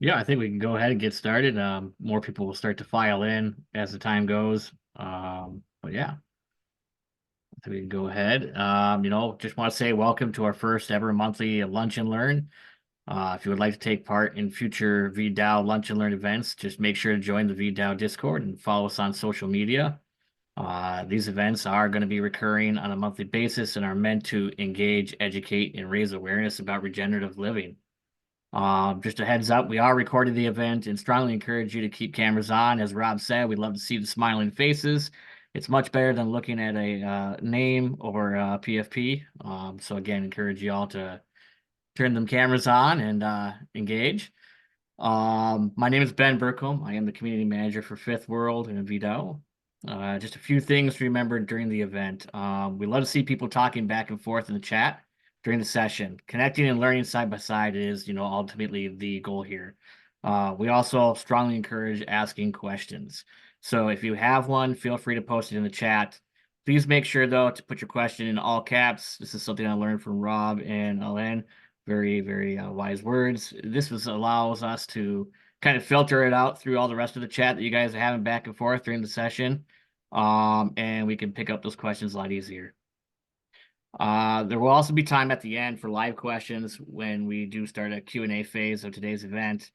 Yeah, I think we can go ahead and get started. More people will start to file in as the time goes. But yeah, I think we can go ahead. Just want to say welcome to our first ever monthly Lunch and Learn. If you would like to take part in future VDAO Lunch and Learn events, just make sure to join the VDAO Discord and follow us on social media. These events are going to be recurring on a monthly basis and are meant to engage, educate, and raise awareness about regenerative living. Just a heads up, we are recording the event and strongly encourage you to keep cameras on. As Rob said, we'd love to see the smiling faces. It's much better than looking at a name or PFP. So again, encourage you all to turn them cameras on and engage. My name is Ben Burkholm. I am the community manager for Fifth World and VDO. Just a few things to remember during the event. We love to see people talking back and forth in the chat during the session. Connecting and learning side by side is, ultimately the goal here. We also strongly encourage asking questions. So if you have one, feel free to post it in the chat. Please make sure, though, to put your question in all caps. This is something I learned from Rob and Alain. Very, very wise words. Allows us to kind of filter it out through all the rest of the chat that you guys are having back and forth during the session. And we can pick up those questions a lot easier. There will also be time at the end for live questions when we do start a Q&A phase of today's event.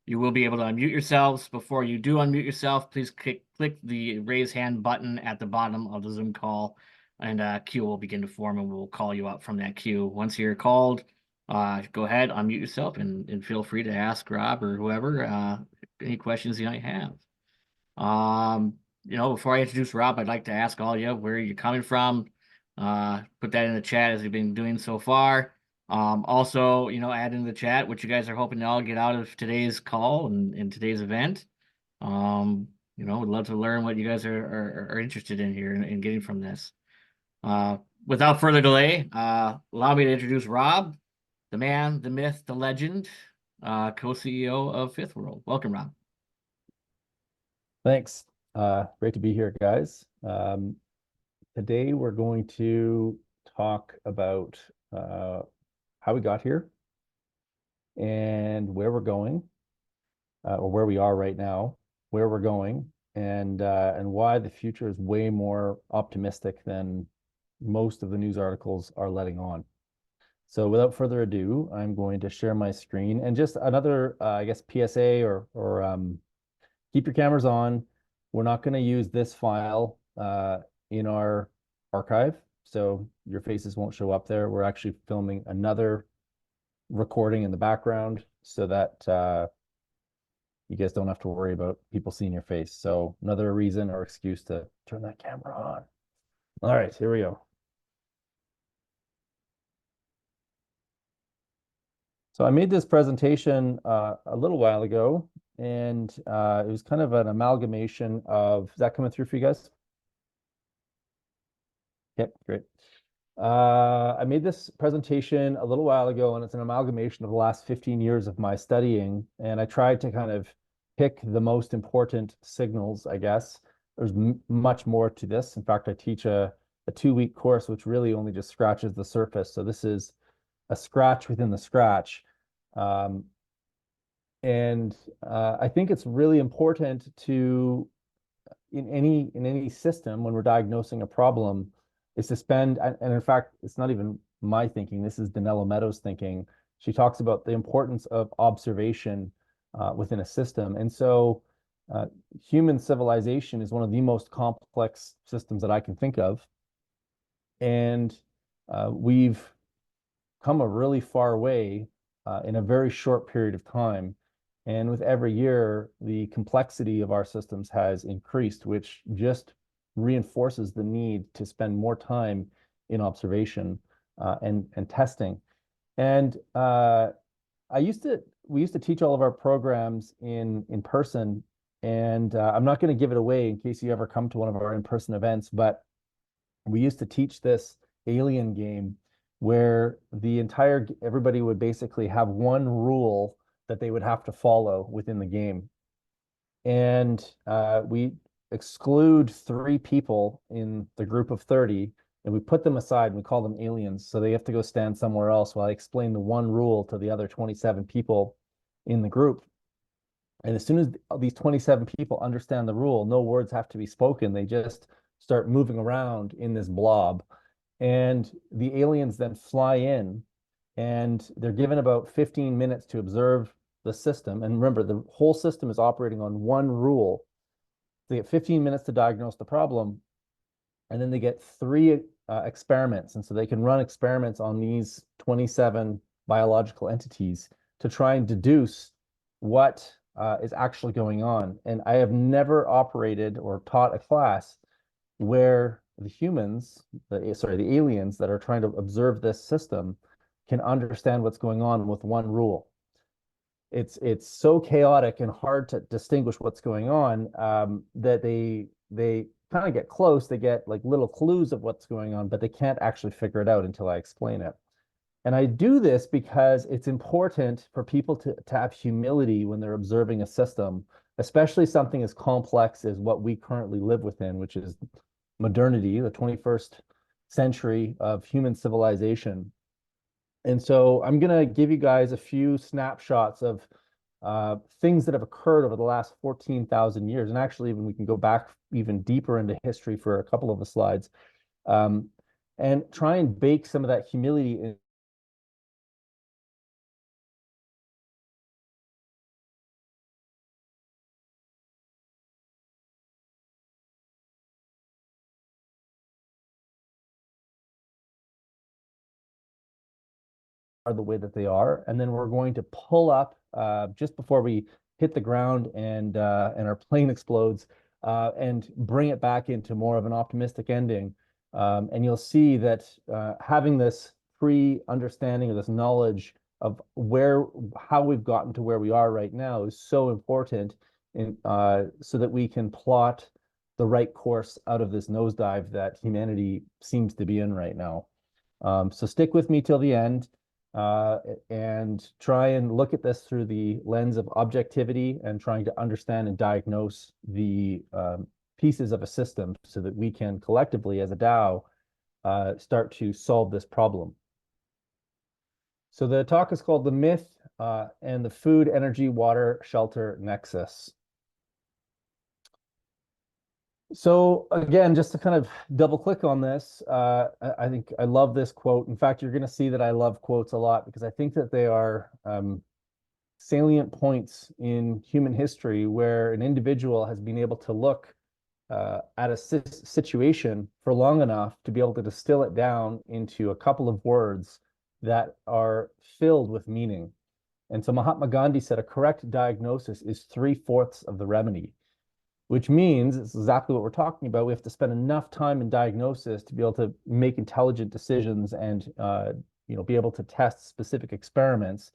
You will be able to unmute yourselves. Before you do unmute yourself, please click the raise hand button at the bottom of the Zoom call, and a queue will begin to form, and we'll call you up from that queue. Once you're called, go ahead, unmute yourself, and feel free to ask Rob or whoever any questions you might have. Before I introduce Rob, I'd like to ask all of you where you're coming from. Put that in the chat as we've been doing so far. Also, add in the chat what you guys are hoping to all get out of today's call and today's event. We'd love to learn what you guys are interested in here and getting from this. Without further delay, allow me to introduce Rob, the man, the myth, the legend, co-CEO of Fifth World. Welcome, Rob. Thanks. Great to be here, guys. Today we're going to talk about how we got here and where we're going, or where we are right now, where we're going, and why the future is way more optimistic than most of the news articles are letting on. So without further ado, I'm going to share my screen, and just another, I guess, PSA or keep your cameras on. We're not going to use this file in our archive, so your faces won't show up there. We're actually filming another recording in the background so that you guys don't have to worry about people seeing your face. So another reason or excuse to turn that camera on. All right, here we go. So I made this presentation a little while ago, and it was kind of an amalgamation of, is that coming through for you guys? Yep, great. I made this presentation a little while ago, and it's an amalgamation of the last 15 years of my studying, and I tried to kind of pick the most important signals, I guess. There's much more to this. In fact, I teach a 2-week course, which really only just scratches the surface. So this is a scratch within the scratch. I think it's really important to, in any system, when we're diagnosing a problem, is to spend, and in fact, it's not even my thinking, this is Danella Meadows' thinking. She talks about the importance of observation within a system. And so human civilization is one of the most complex systems that I can think of. And we've come a really far way in a very short period of time. And with every year, the complexity of our systems has increased, which just reinforces the need to spend more time in observation and testing. And we used to teach all of our programs in person, and I'm not going to give it away in case you ever come to one of our in-person events, but we used to teach this alien game where everybody would basically have one rule that they would have to follow within the game. And we exclude 3 people in the group of 30, and we put them aside and we call them aliens. So they have to go stand somewhere else while I explain the one rule to the other 27 people in the group. And as soon as these 27 people understand the rule, no words have to be spoken. They just start moving around in this blob. And the aliens then fly in, and they're given about 15 minutes to observe the system. And remember, the whole system is operating on one rule. They get 15 minutes to diagnose the problem, and then they get three experiments. And so they can run experiments on these 27 biological entities to try and deduce what is actually going on. And I have never operated or taught a class where the humans, the aliens that are trying to observe this system can understand what's going on with one rule. It's so chaotic and hard to distinguish what's going on, that they kind of get close. They get like little clues of what's going on, but they can't actually figure it out until I explain it. And I do this because it's important for people to have humility when they're observing a system, especially something as complex as what we currently live within, which is modernity, the 21st century of human civilization. And so I'm going to give you guys a few snapshots of things that have occurred over the last 14,000 years. And actually, even we can go back even deeper into history for a couple of the slides, and try and bake some of that humility in. Are the way that they are, and then we're going to pull up just before we hit the ground and our plane explodes, and bring it back into more of an optimistic ending. And you'll see that having this pre-understanding of this knowledge of how we've gotten to where we are right now is so important, so that we can plot the right course out of this nosedive that humanity seems to be in right now. So stick with me till the end, and try and look at this through the lens of objectivity and trying to understand and diagnose the pieces of a system so that we can collectively, as a DAO, start to solve this problem. So the talk is called The Myth and the Food, Energy, Water, Shelter Nexus. So again, just to kind of double click on this, I think I love this quote. In fact, you're going to see that I love quotes a lot because I think that they are salient points in human history where an individual has been able to look at a situation for long enough to be able to distill it down into a couple of words that are filled with meaning. And so Mahatma Gandhi said a correct diagnosis is 3/4 of the remedy, which means it's exactly what we're talking about. We have to spend enough time in diagnosis to be able to make intelligent decisions and be able to test specific experiments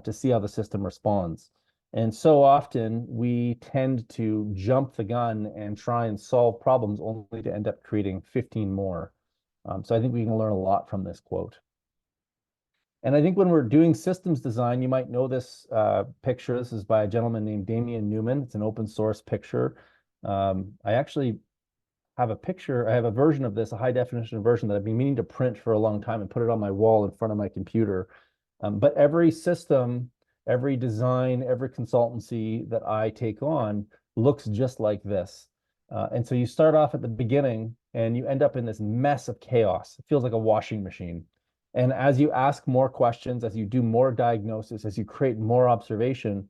to see how the system responds. And so often we tend to jump the gun and try and solve problems only to end up creating 15 more. So I think we can learn a lot from this quote. And I think when we're doing systems design, you might know this picture. This is by a gentleman named Damian Newman. It's an open source picture. I actually have a picture. I have a version of this, a high definition version that I've been meaning to print for a long time and put it on my wall in front of my computer. But every system, every design, every consultancy that I take on looks just like this. And so you start off at the beginning and you end up in this mess of chaos. It feels like a washing machine. And as you ask more questions, as you do more diagnosis, as you create more observation,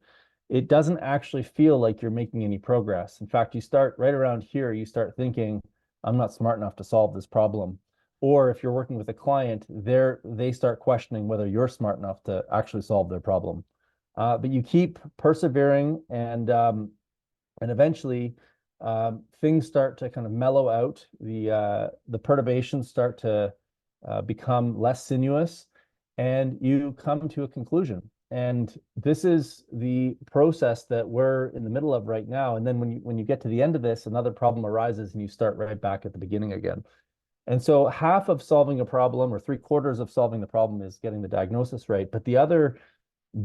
it doesn't actually feel like you're making any progress. In fact, you start right around here, you start thinking, I'm not smart enough to solve this problem. Or if you're working with a client, they start questioning whether you're smart enough to actually solve their problem. But you keep persevering, and eventually things start to kind of mellow out. The perturbations start to become less sinuous, and you come to a conclusion. And this is the process that we're in the middle of right now. And then when you get to the end of this, another problem arises and you start right back at the beginning again. And so half of solving a problem, or 3/4 of solving the problem, is getting the diagnosis right. But the other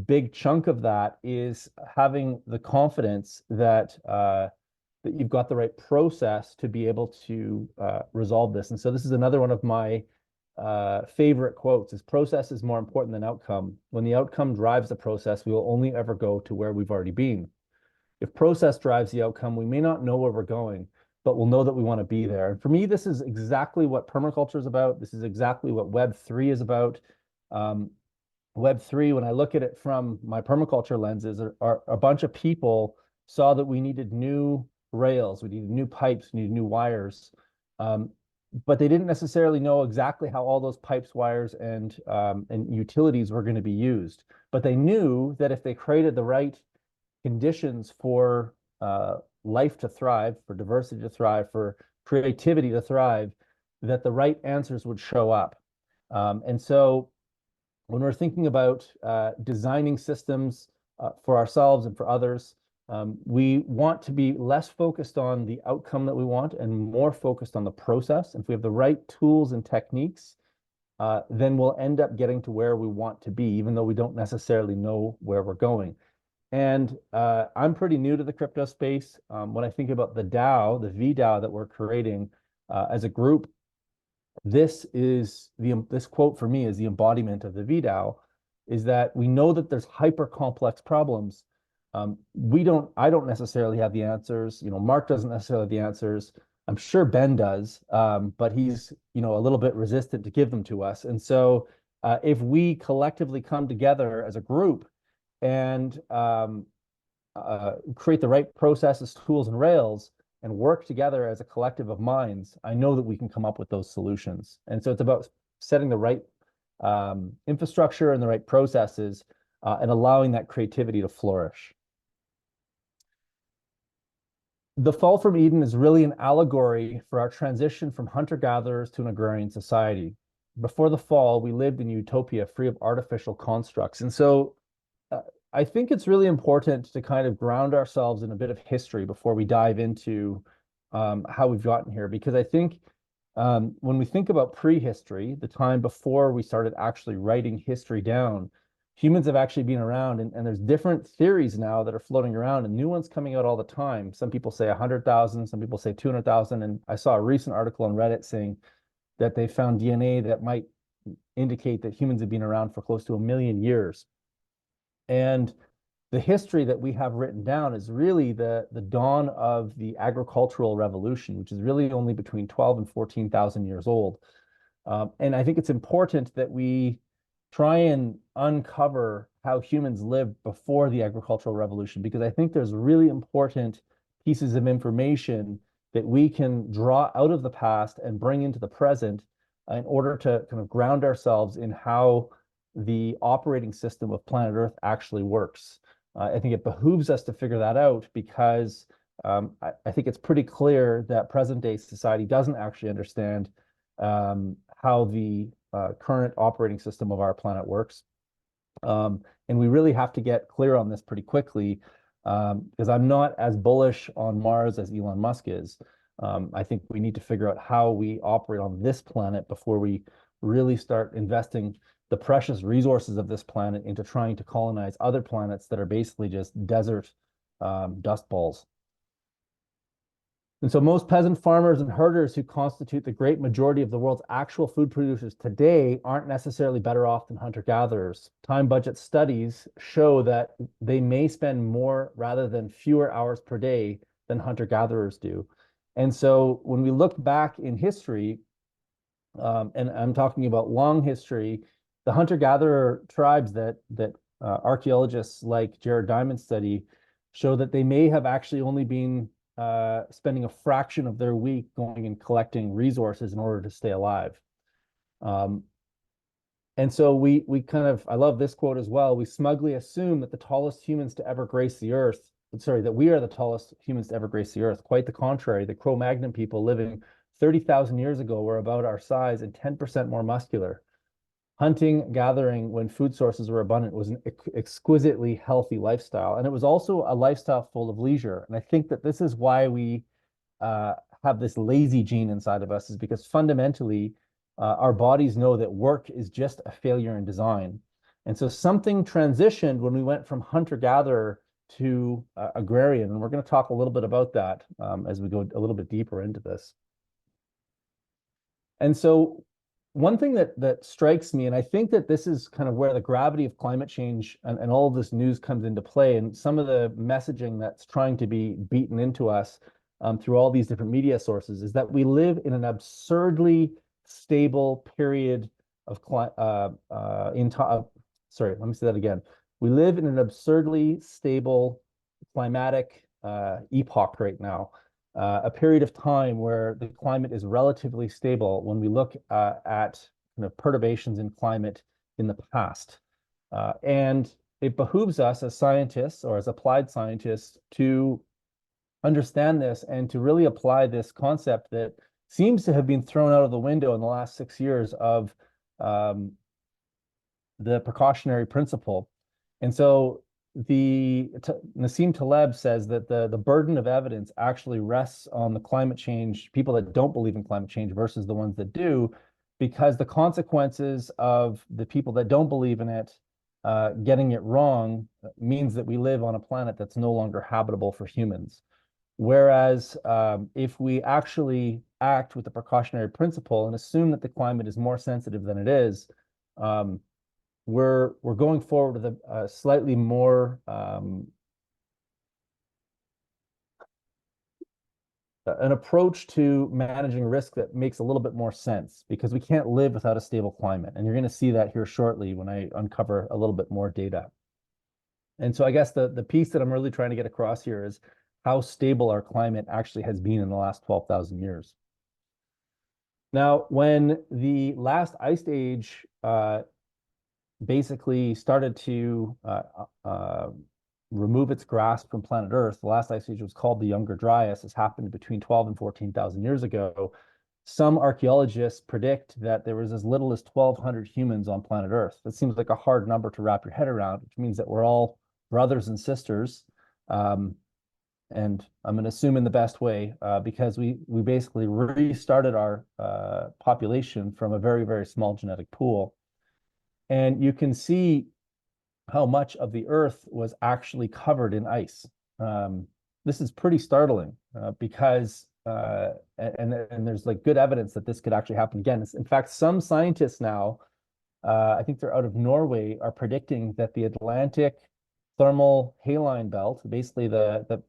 big chunk of that is having the confidence that you've got the right process to be able to resolve this. And so this is another one of my favorite quotes: is process is more important than outcome. When the outcome drives the process, we will only ever go to where we've already been. If process drives the outcome, we may not know where we're going, but we'll know that we want to be there. And for me, this is exactly what permaculture is about. This is exactly what Web3 is about. Web3, when I look at it from my permaculture lenses, are a bunch of people saw that we needed new rails, we needed new pipes, we needed new wires. But they didn't necessarily know exactly how all those pipes, wires, and utilities were going to be used. But they knew that if they created the right conditions for life to thrive, for diversity to thrive, for creativity to thrive, that the right answers would show up. And so when we're thinking about designing systems for ourselves and for others, we want to be less focused on the outcome that we want and more focused on the process. And if we have the right tools and techniques, then we'll end up getting to where we want to be, even though we don't necessarily know where we're going. And I'm pretty new to the crypto space. When I think about the DAO, the VDAO that we're creating as a group, this quote for me is the embodiment of the VDAO, is that we know that there's hyper complex problems. I don't necessarily have the answers. Mark doesn't necessarily have the answers. I'm sure Ben does, but he's, a little bit resistant to give them to us. And so if we collectively come together as a group and create the right processes, tools, and rails, and work together as a collective of minds, I know that we can come up with those solutions. And so it's about setting the right infrastructure and the right processes and allowing that creativity to flourish. The Fall from Eden is really an allegory for our transition from hunter-gatherers to an agrarian society. Before the fall, we lived in utopia free of artificial constructs. And so I think it's really important to kind of ground ourselves in a bit of history before we dive into how we've gotten here, because I think when we think about prehistory, the time before we started actually writing history down, humans have actually been around, and there's different theories now that are floating around and new ones coming out all the time. Some people say 100,000, some people say 200,000. And I saw a recent article on Reddit saying that they found DNA that might indicate that humans have been around for close to 1 million years. And the history that we have written down is really the dawn of the agricultural revolution, which is really only between 12 and 14,000 years old. And I think it's important that we try and uncover how humans lived before the agricultural revolution, because I think there's really important pieces of information that we can draw out of the past and bring into the present in order to kind of ground ourselves in how the operating system of planet Earth actually works. I think it behooves us to figure that out, because I think it's pretty clear that present day society doesn't actually understand how the current operating system of our planet works. And we really have to get clear on this pretty quickly, because I'm not as bullish on Mars as Elon Musk is. I think we need to figure out how we operate on this planet before we really start investing the precious resources of this planet into trying to colonize other planets that are basically just desert dust balls. And so most peasant farmers and herders who constitute the great majority of the world's actual food producers today aren't necessarily better off than hunter-gatherers. Time budget studies show that they may spend more rather than fewer hours per day than hunter-gatherers do. And so when we look back in history, and I'm talking about long history, the hunter-gatherer tribes that archaeologists like Jared Diamond study show that they may have actually only been spending a fraction of their week going and collecting resources in order to stay alive. And so we kind of, I love this quote as well, we smugly assume that the tallest humans to ever grace the earth, sorry, that we are the tallest humans to ever grace the earth. Quite the contrary. The Cro-Magnon people living 30,000 years ago were about our size and 10% more muscular. Hunting, gathering when food sources were abundant was an exquisitely healthy lifestyle. And it was also a lifestyle full of leisure. And I think that this is why we have this lazy gene inside of us, is because fundamentally our bodies know that work is just a failure in design. And so something transitioned when we went from hunter-gatherer to agrarian. And we're going to talk a little bit about that as we go a little bit deeper into this. And so one thing that strikes me, and I think that this is kind of where the gravity of climate change and all of this news comes into play, and some of the messaging that's trying to be beaten into us through all these different media sources, is that we live in an absurdly stable period of sorry, let me say that again. We live in an absurdly stable climatic epoch right now, a period of time where the climate is relatively stable when we look at perturbations in climate in the past. And it behooves us as scientists or as applied scientists to understand this and to really apply this concept that seems to have been thrown out of the window in the last 6 years of the precautionary principle. And so Nassim Taleb says that the burden of evidence actually rests on the climate change, people that don't believe in climate change versus the ones that do, because the consequences of the people that don't believe in it getting it wrong means that we live on a planet that's no longer habitable for humans. Whereas if we actually act with the precautionary principle and assume that the climate is more sensitive than it is, we're going forward with a slightly more an approach to managing risk that makes a little bit more sense, because we can't live without a stable climate. And you're going to see that here shortly when I uncover a little bit more data. And so I guess the piece that I'm really trying to get across here is how stable our climate actually has been in the last 12,000 years. Now, when the last ice age basically started to remove its grasp from planet Earth, the last ice age was called the Younger Dryas. This happened between 12 and 14,000 years ago. Some archaeologists predict that there was as little as 1,200 humans on planet Earth. That seems like a hard number to wrap your head around, which means that we're all brothers and sisters. And I'm going to assume in the best way, because we basically restarted our population from a very, very small genetic pool. And you can see how much of the Earth was actually covered in ice. This is pretty startling because, and there's like good evidence that this could actually happen again. In fact, some scientists now, I think they're out of Norway, are predicting that the Atlantic thermal haline belt, basically the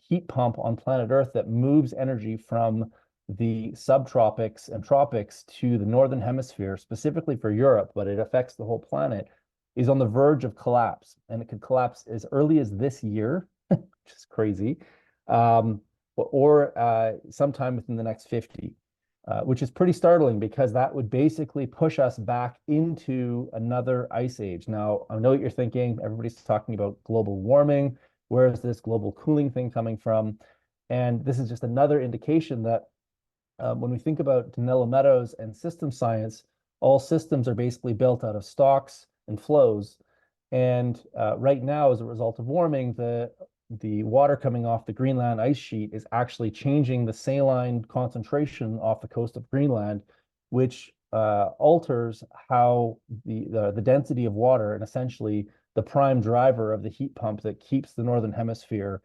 heat pump on planet Earth that moves energy from the subtropics and tropics to the northern hemisphere, specifically for Europe, but it affects the whole planet, is on the verge of collapse. And it could collapse as early as this year, which is crazy, or sometime within the next 50, which is pretty startling because that would basically push us back into another ice age. Now, I know what you're thinking. Everybody's talking about global warming. Where is this global cooling thing coming from? And this is just another indication that when we think about Danilo Meadows and system science, all systems are basically built out of stocks and flows. And right now, as a result of warming, the water coming off the Greenland ice sheet is actually changing the saline concentration off the coast of Greenland, which alters how the density of water, and essentially the prime driver of the heat pump that keeps the northern hemisphere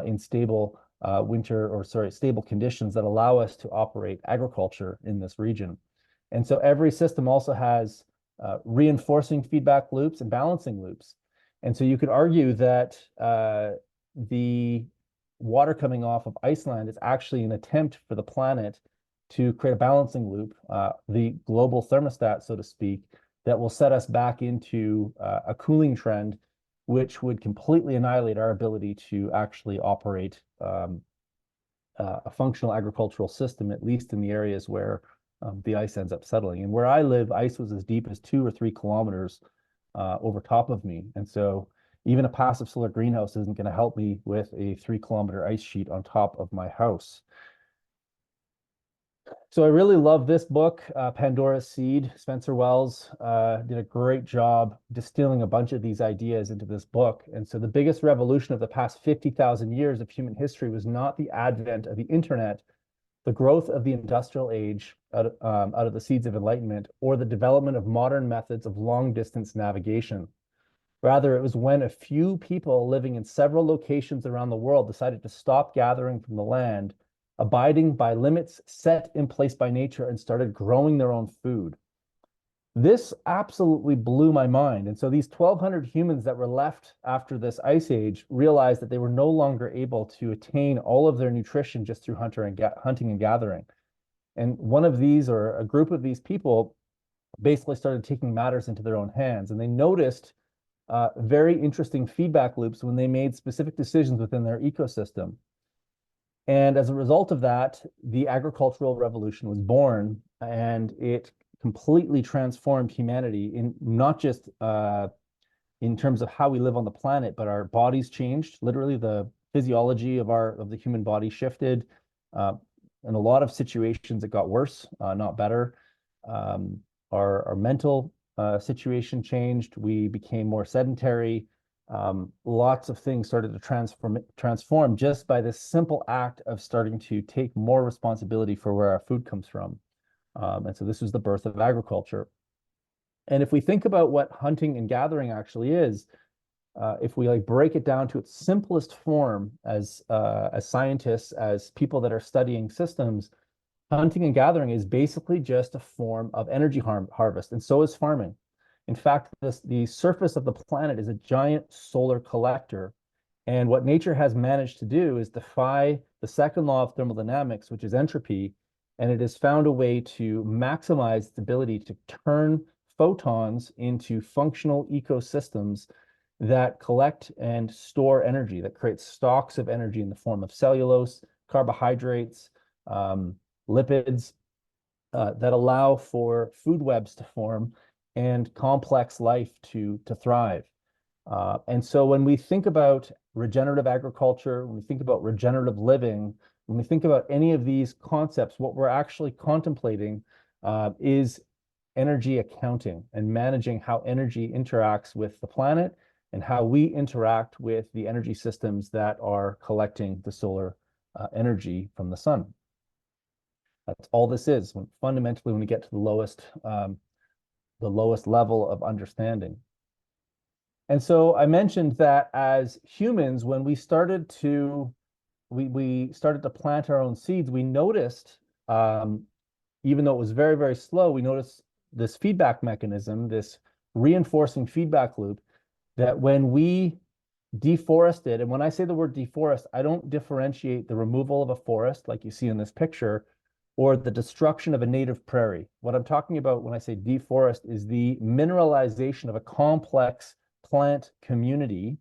in stable stable conditions that allow us to operate agriculture in this region. And so every system also has reinforcing feedback loops and balancing loops. And so you could argue that the water coming off of Iceland is actually an attempt for the planet to create a balancing loop, the global thermostat, so to speak, that will set us back into a cooling trend, which would completely annihilate our ability to actually operate a functional agricultural system, at least in the areas where the ice ends up settling. And where I live, ice was as deep as 2 or 3 kilometers over top of me. And so even a passive solar greenhouse isn't going to help me with a 3-kilometer ice sheet on top of my house. So I really love this book, Pandora's Seed. Spencer Wells did a great job distilling a bunch of these ideas into this book. And so the biggest revolution of the past 50,000 years of human history was not the advent of the internet, the growth of the industrial age out of the seeds of enlightenment, or the development of modern methods of long-distance navigation. Rather, it was when a few people living in several locations around the world decided to stop gathering from the land, abiding by limits set in place by nature, and started growing their own food. This absolutely blew my mind. And so these 1,200 humans that were left after this ice age realized that they were no longer able to attain all of their nutrition just through hunting and gathering. And one of these, or a group of these people, basically started taking matters into their own hands. And they noticed very interesting feedback loops when they made specific decisions within their ecosystem. And as a result of that, the agricultural revolution was born, and it completely transformed humanity in not just in terms of how we live on the planet, but our bodies changed. Literally, the physiology of the human body shifted. In a lot of situations, it got worse, not better. Our mental situation changed. We became more sedentary. Lots of things started to transform just by this simple act of starting to take more responsibility for where our food comes from. And so this was the birth of agriculture. And if we think about what hunting and gathering actually is, if we like break it down to its simplest form as scientists, as people that are studying systems, hunting and gathering is basically just a form of energy harvest, and so is farming. In fact, the surface of the planet is a giant solar collector. And what nature has managed to do is defy the second law of thermodynamics, which is entropy, and it has found a way to maximize its ability to turn photons into functional ecosystems that collect and store energy, that create stocks of energy in the form of cellulose, carbohydrates, lipids, that allow for food webs to form and complex life to thrive. And so when we think about regenerative agriculture, when we think about regenerative living, when we think about any of these concepts, what we're actually contemplating is energy accounting and managing how energy interacts with the planet and how we interact with the energy systems that are collecting the solar energy from the sun. That's all this is, fundamentally, when we get to the lowest level of understanding. And so I mentioned that as humans, when we started to plant our own seeds, we noticed, even though it was very, very slow, we noticed this feedback mechanism, this reinforcing feedback loop, that when we deforested, and when I say the word deforest, I don't differentiate the removal of a forest like you see in this picture, or the destruction of a native prairie. What I'm talking about when I say deforest is the mineralization of a complex plant community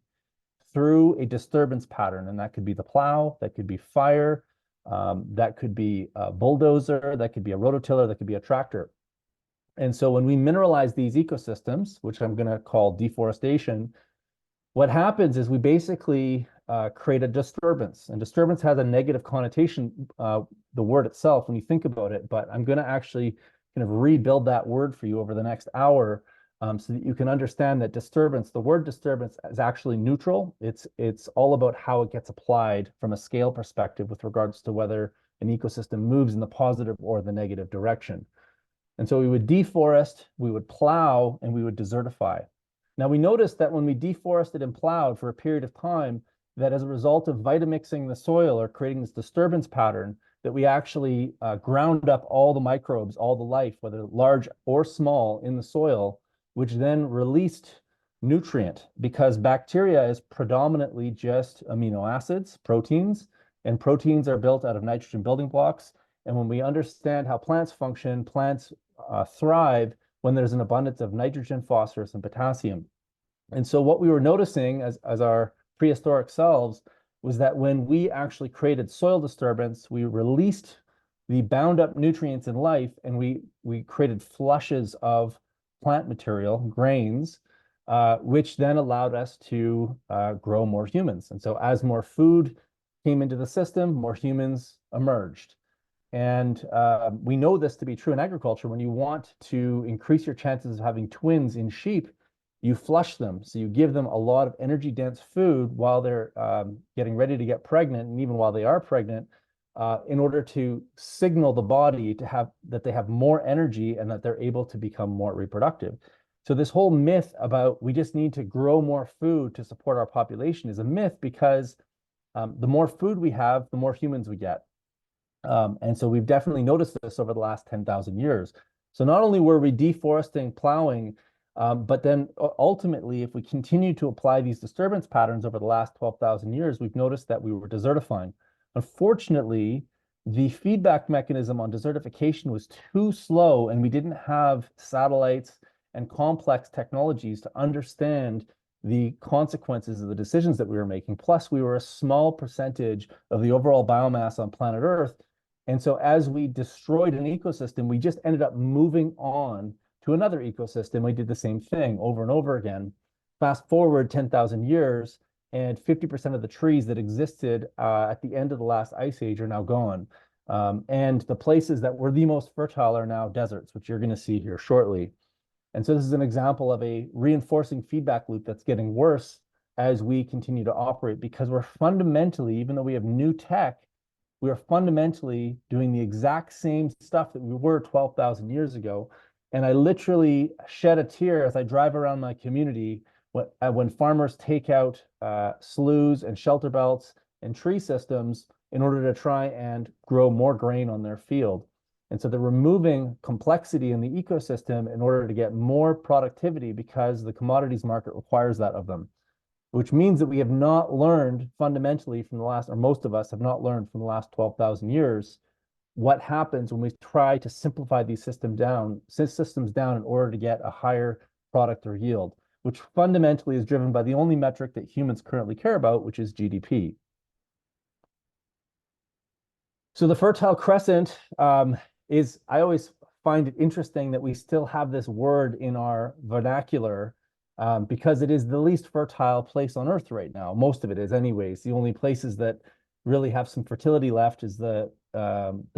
through a disturbance pattern. And that could be the plow, that could be fire, that could be a bulldozer, that could be a rototiller, that could be a tractor. And so when we mineralize these ecosystems, which I'm going to call deforestation, what happens is we basically create a disturbance. And disturbance has a negative connotation, the word itself, when you think about it. But I'm going to actually kind of rebuild that word for you over the next hour, so that you can understand that disturbance, the word disturbance, is actually neutral. It's all about how it gets applied from a scale perspective with regards to whether an ecosystem moves in the positive or the negative direction. And so we would deforest, we would plow, and we would desertify. Now we noticed that when we deforested and plowed for a period of time, that as a result of vitamixing the soil or creating this disturbance pattern, that we actually ground up all the microbes, all the life, whether large or small, in the soil, which then released nutrient, because bacteria is predominantly just amino acids, proteins, and proteins are built out of nitrogen building blocks. And when we understand how plants function, plants thrive when there's an abundance of nitrogen, phosphorus, and potassium. And so what we were noticing as our prehistoric selves was that when we actually created soil disturbance, we released the bound up nutrients in life, and we created flushes of plant material, grains, which then allowed us to grow more humans. And so as more food came into the system, more humans emerged. And we know this to be true in agriculture. When you want to increase your chances of having twins in sheep, you flush them. So you give them a lot of energy dense food while they're getting ready to get pregnant, and even while they are pregnant, in order to signal the body that they have more energy and that they're able to become more reproductive. So this whole myth about we just need to grow more food to support our population is a myth, because the more food we have, the more humans we get. And so we've definitely noticed this over the last 10,000 years. So not only were we deforesting, plowing, but then ultimately, if we continue to apply these disturbance patterns over the last 12,000 years, we've noticed that we were desertifying. Unfortunately, the feedback mechanism on desertification was too slow, and we didn't have satellites and complex technologies to understand the consequences of the decisions that we were making. Plus, we were a small percentage of the overall biomass on planet Earth. And so as we destroyed an ecosystem, we just ended up moving on to another ecosystem. We did the same thing over and over again. Fast forward 10,000 years, and 50% of the trees that existed at the end of the last ice age are now gone. And the places that were the most fertile are now deserts, which you're going to see here shortly. And so this is an example of a reinforcing feedback loop that's getting worse as we continue to operate, because we're fundamentally, even though we have new tech, we are fundamentally doing the exact same stuff that we were 12,000 years ago. And I literally shed a tear as I drive around my community when farmers take out sloughs and shelter belts and tree systems in order to try and grow more grain on their field. And so they're removing complexity in the ecosystem in order to get more productivity, because the commodities market requires that of them, which means that we have not learned fundamentally from the last, or most of us have not learned from the last 12,000 years, what happens when we try to simplify these systems down in order to get a higher product or yield, which fundamentally is driven by the only metric that humans currently care about, which is GDP. So the Fertile Crescent I always find it interesting that we still have this word in our vernacular, because it is the least fertile place on Earth right now. Most of it is anyways. The only places that really have some fertility left is the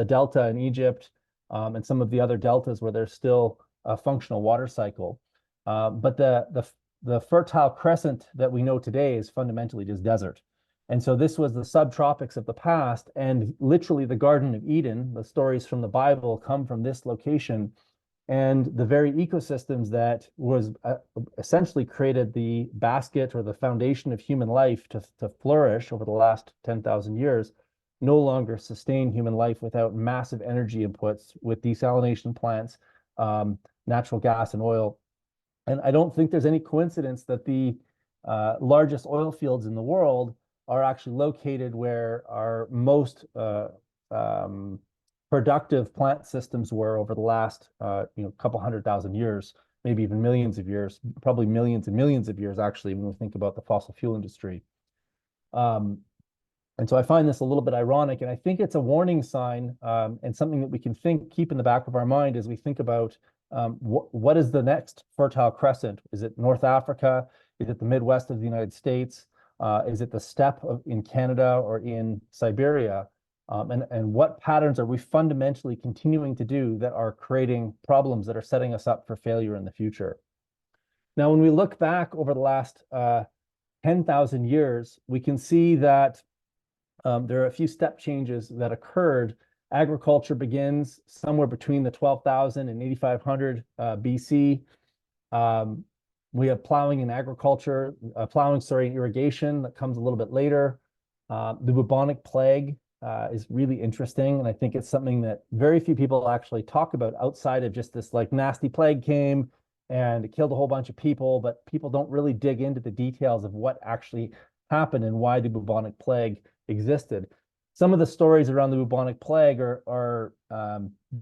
Delta in Egypt, and some of the other deltas where there's still a functional water cycle. But the Fertile Crescent that we know today is fundamentally just desert. And so this was the subtropics of the past, and literally the Garden of Eden. The stories from the Bible come from this location, and the very ecosystems that was essentially created the basket or the foundation of human life to flourish over the last 10,000 years no longer sustain human life without massive energy inputs with desalination plants, natural gas and oil. And I don't think there's any coincidence that the largest oil fields in the world are actually located where our most productive plant systems were over the last couple 100,000 years, maybe even millions of years, probably millions and millions of years actually, when we think about the fossil fuel industry. And so I find this a little bit ironic, and I think it's a warning sign, and something that we can keep in the back of our mind as we think about what is the next Fertile Crescent? Is it North Africa? Is it the Midwest of the United States? Is it the steppe in Canada or in Siberia? And what patterns are we fundamentally continuing to do that are creating problems that are setting us up for failure in the future? Now, when we look back over the last 10,000 years, we can see that there are a few step changes that occurred. Agriculture begins somewhere between the 12,000 and 8,500 BC. We have plowing and agriculture, irrigation that comes a little bit later. The bubonic plague is really interesting, and I think it's something that very few people actually talk about outside of just this like nasty plague came and it killed a whole bunch of people, but people don't really dig into the details of what actually happened and why the bubonic plague existed. Some of the stories around the bubonic plague are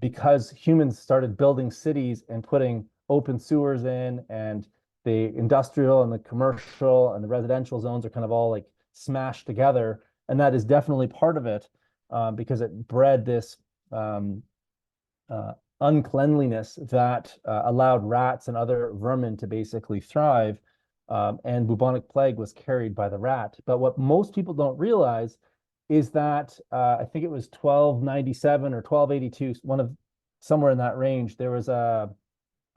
because humans started building cities and putting open sewers in, and the industrial and the commercial and the residential zones are kind of all like smashed together. And that is definitely part of it, because it bred this uncleanliness that allowed rats and other vermin to basically thrive. And bubonic plague was carried by the rat. But what most people don't realize is that I think it was 1297 or 1282, somewhere in that range, there was a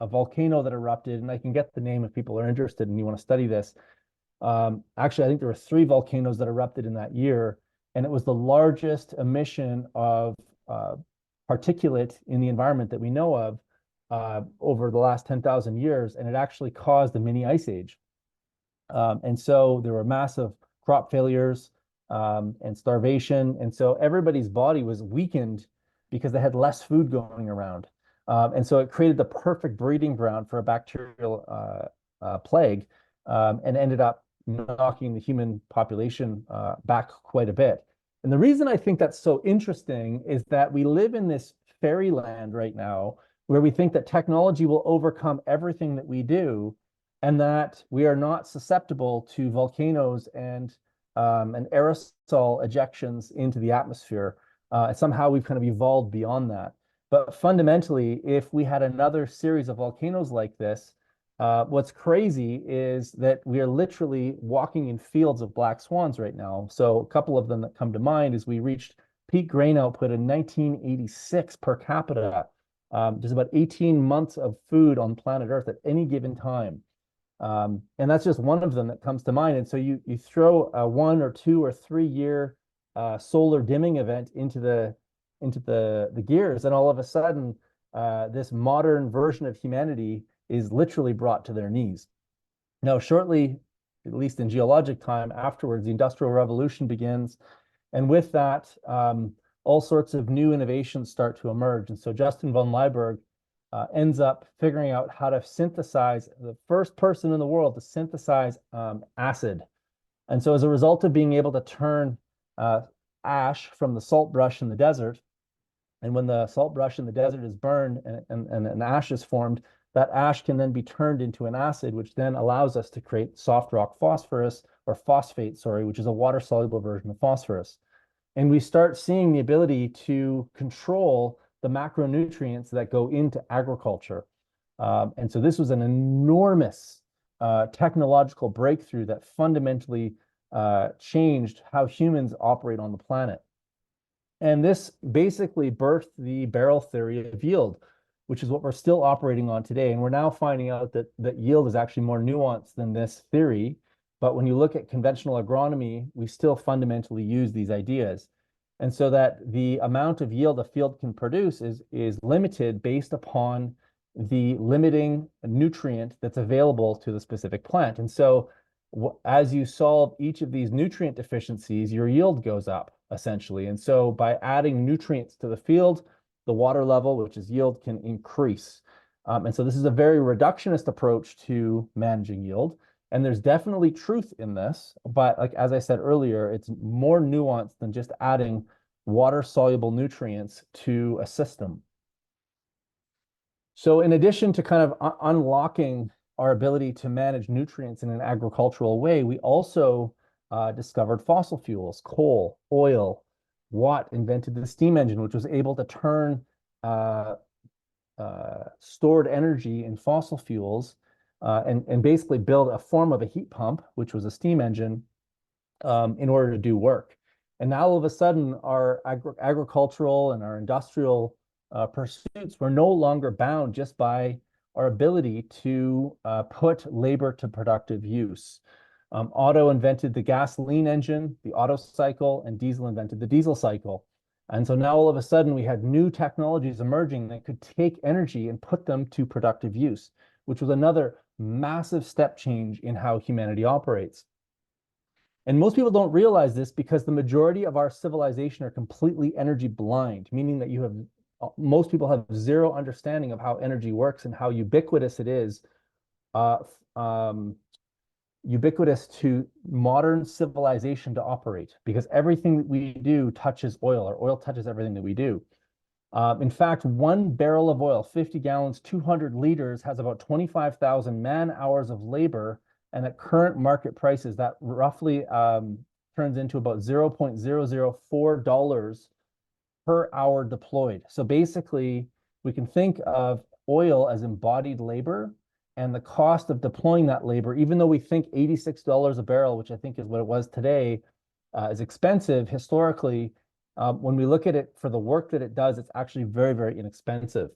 volcano that erupted, and I can get the name if people are interested and you want to study this. Actually, I think there were 3 volcanoes that erupted in that year, and it was the largest emission of particulate in the environment that we know of over the last 10,000 years, and it actually caused a mini ice age. And so there were massive crop failures and starvation, and so everybody's body was weakened because they had less food going around. And so it created the perfect breeding ground for a bacterial plague, and ended up knocking the human population back quite a bit. And the reason I think that's so interesting is that we live in this fairyland right now where we think that technology will overcome everything that we do, and that we are not susceptible to volcanoes and aerosol ejections into the atmosphere. Somehow we've kind of evolved beyond that. But fundamentally, if we had another series of volcanoes like this, what's crazy is that we are literally walking in fields of black swans right now. So a couple of them that come to mind is we reached peak grain output in 1986 per capita. There's about 18 months of food on planet Earth at any given time. And that's just one of them that comes to mind. And so you throw a 1 or 2 or 3 year solar dimming event into the gears, and all of a sudden, this modern version of humanity is literally brought to their knees. Now, shortly, at least in geologic time afterwards, the Industrial Revolution begins, and with that, all sorts of new innovations start to emerge. And so Justin von Liebig ends up figuring out how to synthesize, the first person in the world to synthesize acid. And so as a result of being able to turn ash from the salt brush in the desert, and when the salt brush in the desert is burned and ash is formed, that ash can then be turned into an acid, which then allows us to create soft rock phosphorus, or phosphate, sorry, which is a water-soluble version of phosphorus. And we start seeing the ability to control the macronutrients that go into agriculture. And so this was an enormous technological breakthrough that fundamentally changed how humans operate on the planet. And this basically birthed the barrel theory of yield, which is what we're still operating on today. And we're now finding out that yield is actually more nuanced than this theory. But when you look at conventional agronomy, we still fundamentally use these ideas. And so that the amount of yield a field can produce is limited based upon the limiting nutrient that's available to the specific plant. And so as you solve each of these nutrient deficiencies, your yield goes up, essentially. And so by adding nutrients to the field, the water level, which is yield, can increase. And so this is a very reductionist approach to managing yield. And there's definitely truth in this, but like as I said earlier, it's more nuanced than just adding water-soluble nutrients to a system. So in addition to kind of unlocking our ability to manage nutrients in an agricultural way, we also discovered fossil fuels, coal, oil. Watt invented the steam engine, which was able to turn stored energy in fossil fuels and basically build a form of a heat pump, which was a steam engine, in order to do work. And now all of a sudden, our agricultural and our industrial pursuits were no longer bound just by our ability to put labor to productive use. Otto invented the gasoline engine, the Otto cycle, and Diesel invented the diesel cycle. And so now all of a sudden we had new technologies emerging that could take energy and put them to productive use, which was another massive step change in how humanity operates. And most people don't realize this because the majority of our civilization are completely energy blind, meaning that most people have zero understanding of how energy works and how ubiquitous it is, ubiquitous to modern civilization to operate, because everything that we do touches oil, or oil touches everything that we do. In fact, 1 barrel of oil, 50 gallons, 200 liters, has about 25,000 man-hours of labor. And at current market prices, that roughly turns into about $0.004 per hour deployed. So basically, we can think of oil as embodied labor, and the cost of deploying that labor, even though we think $86 a barrel, which I think is what it was today, is expensive historically, when we look at it for the work that it does, it's actually very, very inexpensive.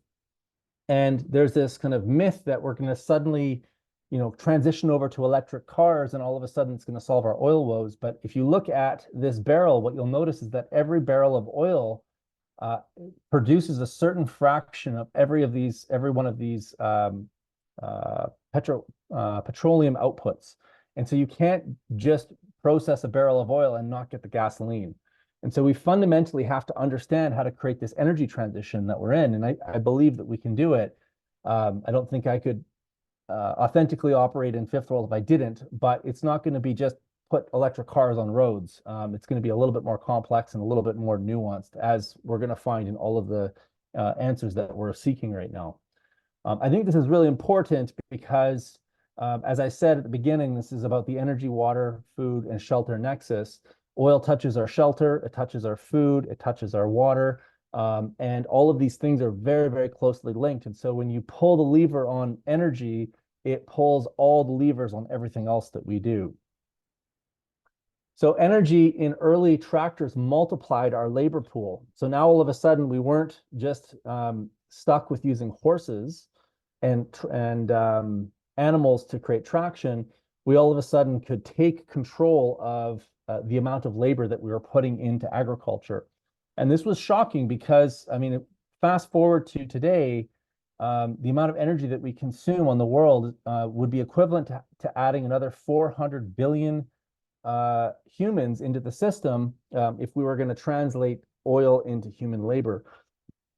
And there's this kind of myth that we're going to suddenly, transition over to electric cars and all of a sudden it's going to solve our oil woes. But if you look at this barrel, what you'll notice is that every barrel of oil produces a certain fraction of every one of these petroleum outputs. And so you can't just process a barrel of oil and not get the gasoline. And so we fundamentally have to understand how to create this energy transition that we're in. And I believe that we can do it. I don't think I could authentically operate in fifth world if I didn't, but it's not going to be just put electric cars on roads. It's going to be a little bit more complex and a little bit more nuanced, as we're going to find in all of the answers that we're seeking right now. I think this is really important because, as I said at the beginning, this is about the energy, water, food, and shelter nexus. Oil touches our shelter, it touches our food, it touches our water, and all of these things are very, very closely linked. And so when you pull the lever on energy, it pulls all the levers on everything else that we do. So energy in early tractors multiplied our labor pool. So now all of a sudden we weren't just stuck with using horses and animals to create traction. We all of a sudden could take control of the amount of labor that we were putting into agriculture. And this was shocking because, I mean, fast forward to today, the amount of energy that we consume on the world would be equivalent to adding another 400 billion humans into the system if we were going to translate oil into human labor.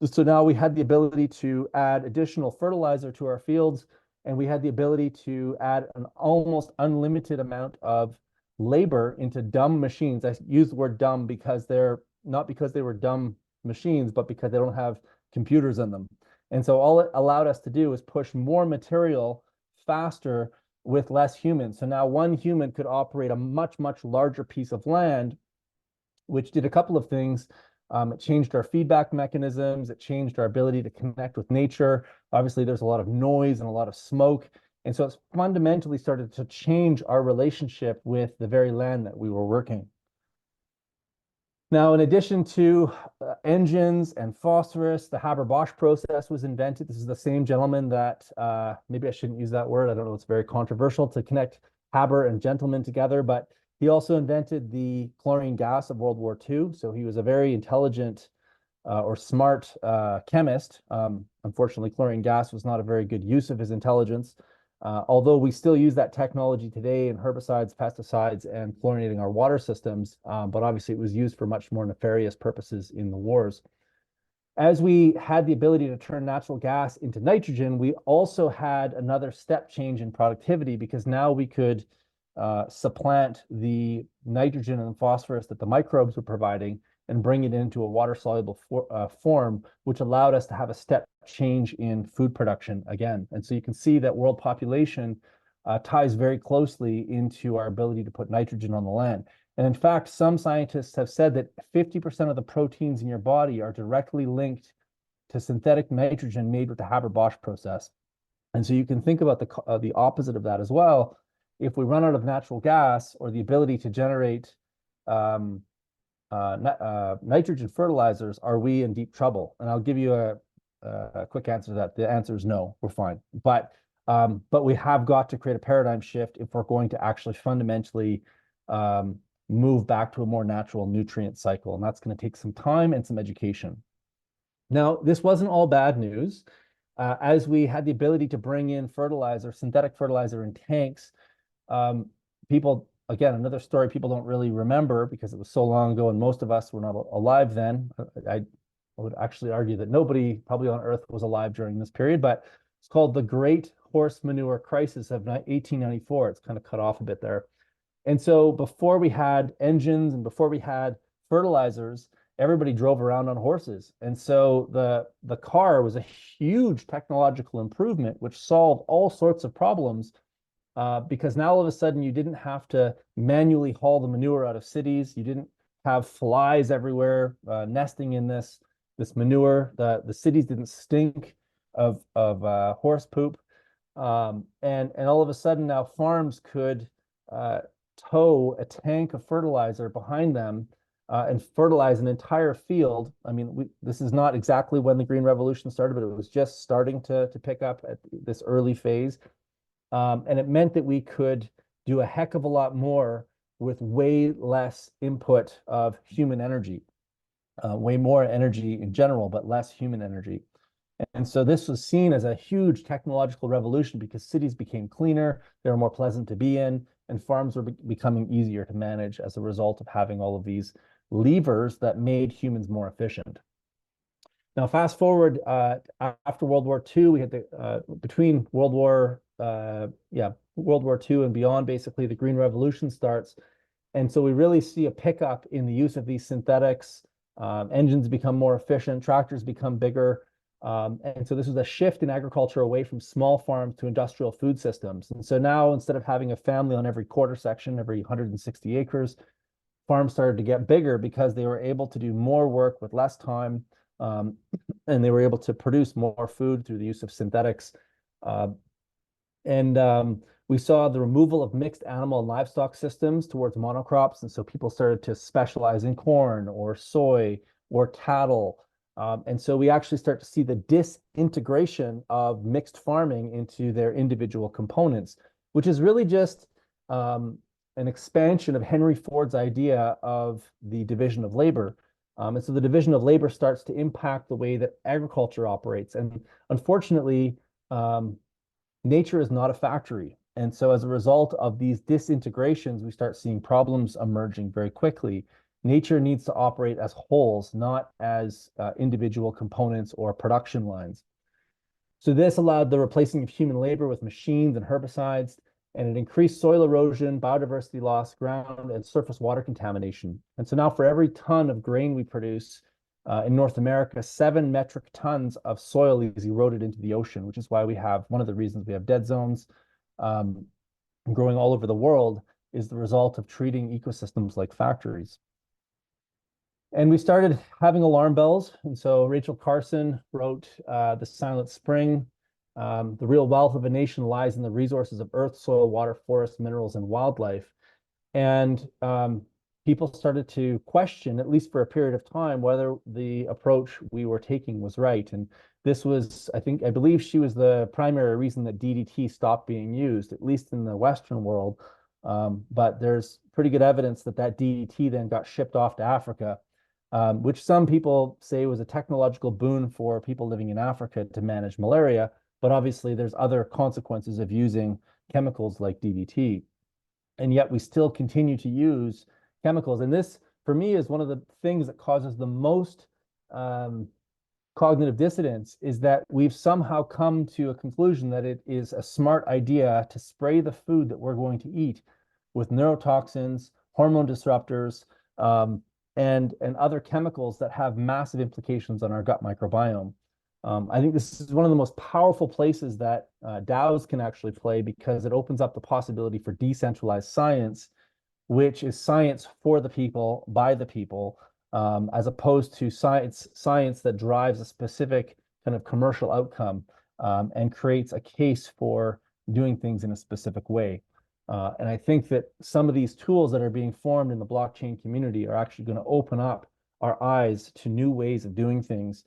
So now we had the ability to add additional fertilizer to our fields, and we had the ability to add an almost unlimited amount of labor into dumb machines. I use the word dumb because they're not because they were dumb machines, but because they don't have computers in them. And so all it allowed us to do is push more material faster with less humans. So now one human could operate a much, much larger piece of land, which did a couple of things. It changed our feedback mechanisms. It changed our ability to connect with nature. Obviously, there's a lot of noise and a lot of smoke. And so it's fundamentally started to change our relationship with the very land that we were working. Now, in addition to engines and phosphorus, the Haber-Bosch process was invented. This is the same gentleman that, maybe I shouldn't use that word. I don't know, it's very controversial to connect Haber and gentleman together, but he also invented the chlorine gas of World War II. So he was a very intelligent or smart chemist. Unfortunately, chlorine gas was not a very good use of his intelligence. Although we still use that technology today in herbicides, pesticides, and chlorinating our water systems, but obviously it was used for much more nefarious purposes in the wars. As we had the ability to turn natural gas into nitrogen, we also had another step change in productivity because now we could supplant the nitrogen and phosphorus that the microbes were providing and bring it into a water-soluble form, which allowed us to have a step change in food production again. And so you can see that world population ties very closely into our ability to put nitrogen on the land. And in fact, some scientists have said that 50% of the proteins in your body are directly linked to synthetic nitrogen made with the Haber-Bosch process. And so you can think about the opposite of that as well. If we run out of natural gas or the ability to generate nitrogen fertilizers, are we in deep trouble? And I'll give you a quick answer to that. The answer is no, we're fine. But we have got to create a paradigm shift if we're going to actually fundamentally move back to a more natural nutrient cycle. And that's going to take some time and some education. Now, this wasn't all bad news. As we had the ability to bring in fertilizer, synthetic fertilizer in tanks, people, again, another story people don't really remember because it was so long ago and most of us were not alive then. I would actually argue that nobody probably on Earth was alive during this period, but it's called the Great Horse Manure Crisis of 1894. It's kind of cut off a bit there. And so before we had engines and before we had fertilizers, everybody drove around on horses. And so the car was a huge technological improvement, which solved all sorts of problems because now all of a sudden you didn't have to manually haul the manure out of cities. You didn't have flies everywhere nesting in this manure. The cities didn't stink of horse poop. And all of a sudden now farms could tow a tank of fertilizer behind them and fertilize an entire field. I mean, this is not exactly when the Green Revolution started, but it was just starting to pick up at this early phase. And it meant that we could do a heck of a lot more with way less input of human energy, way more energy in general, but less human energy. And so this was seen as a huge technological revolution because cities became cleaner, they were more pleasant to be in, and farms were becoming easier to manage as a result of having all of these levers that made humans more efficient. Now, fast forward after World War II, we had between World War II and beyond, basically the Green Revolution starts. And so we really see a pickup in the use of these synthetics. Engines become more efficient, tractors become bigger. And so this was a shift in agriculture away from small farms to industrial food systems. And so now, instead of having a family on every quarter section, every 160 acres, farms started to get bigger because they were able to do more work with less time, and they were able to produce more food through the use of synthetics. And we saw the removal of mixed animal and livestock systems towards monocrops. And so people started to specialize in corn or soy or cattle. And so we actually start to see the disintegration of mixed farming into their individual components, which is really just an expansion of Henry Ford's idea of the division of labor. And so the division of labor starts to impact the way that agriculture operates. And unfortunately, nature is not a factory. And so as a result of these disintegrations, we start seeing problems emerging very quickly. Nature needs to operate as wholes, not as individual components or production lines. So this allowed the replacing of human labor with machines and herbicides, and it increased soil erosion, biodiversity loss, ground and surface water contamination. And so now for every ton of grain we produce in North America, 7 metric tons of soil is eroded into the ocean, which is why we have, one of the reasons we have dead zones growing all over the world is the result of treating ecosystems like factories. And we started having alarm bells. And so Rachel Carson wrote The Silent Spring. The real wealth of a nation lies in the resources of earth, soil, water, forests, minerals, and wildlife. And people started to question, at least for a period of time, whether the approach we were taking was right. And this was, I believe she was the primary reason that DDT stopped being used, at least in the Western world. But there's pretty good evidence that DDT then got shipped off to Africa, which some people say was a technological boon for people living in Africa to manage malaria. But obviously, there's other consequences of using chemicals like DDT. And yet we still continue to use chemicals. And this, for me, is one of the things that causes the most cognitive dissonance, is that we've somehow come to a conclusion that it is a smart idea to spray the food that we're going to eat with neurotoxins, hormone disruptors, and other chemicals that have massive implications on our gut microbiome. I think this is one of the most powerful places that DAOs can actually play, because it opens up the possibility for decentralized science, which is science for the people, by the people, as opposed to science that drives a specific kind of commercial outcome and creates a case for doing things in a specific way. And I think that some of these tools that are being formed in the blockchain community are actually going to open up our eyes to new ways of doing things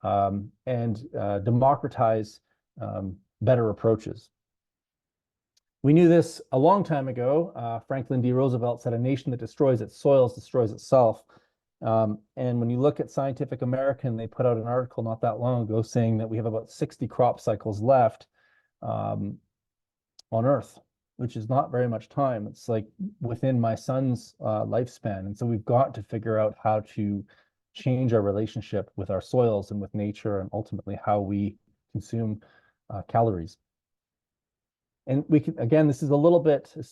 and democratize better approaches. We knew this a long time ago. Franklin D. Roosevelt said, "A nation that destroys its soils destroys itself." And when you look at Scientific American, they put out an article not that long ago saying that we have about 60 crop cycles left on Earth, which is not very much time. It's like within my son's lifespan. And so we've got to figure out how to change our relationship with our soils and with nature, and ultimately how we consume calories. And we can, again, this is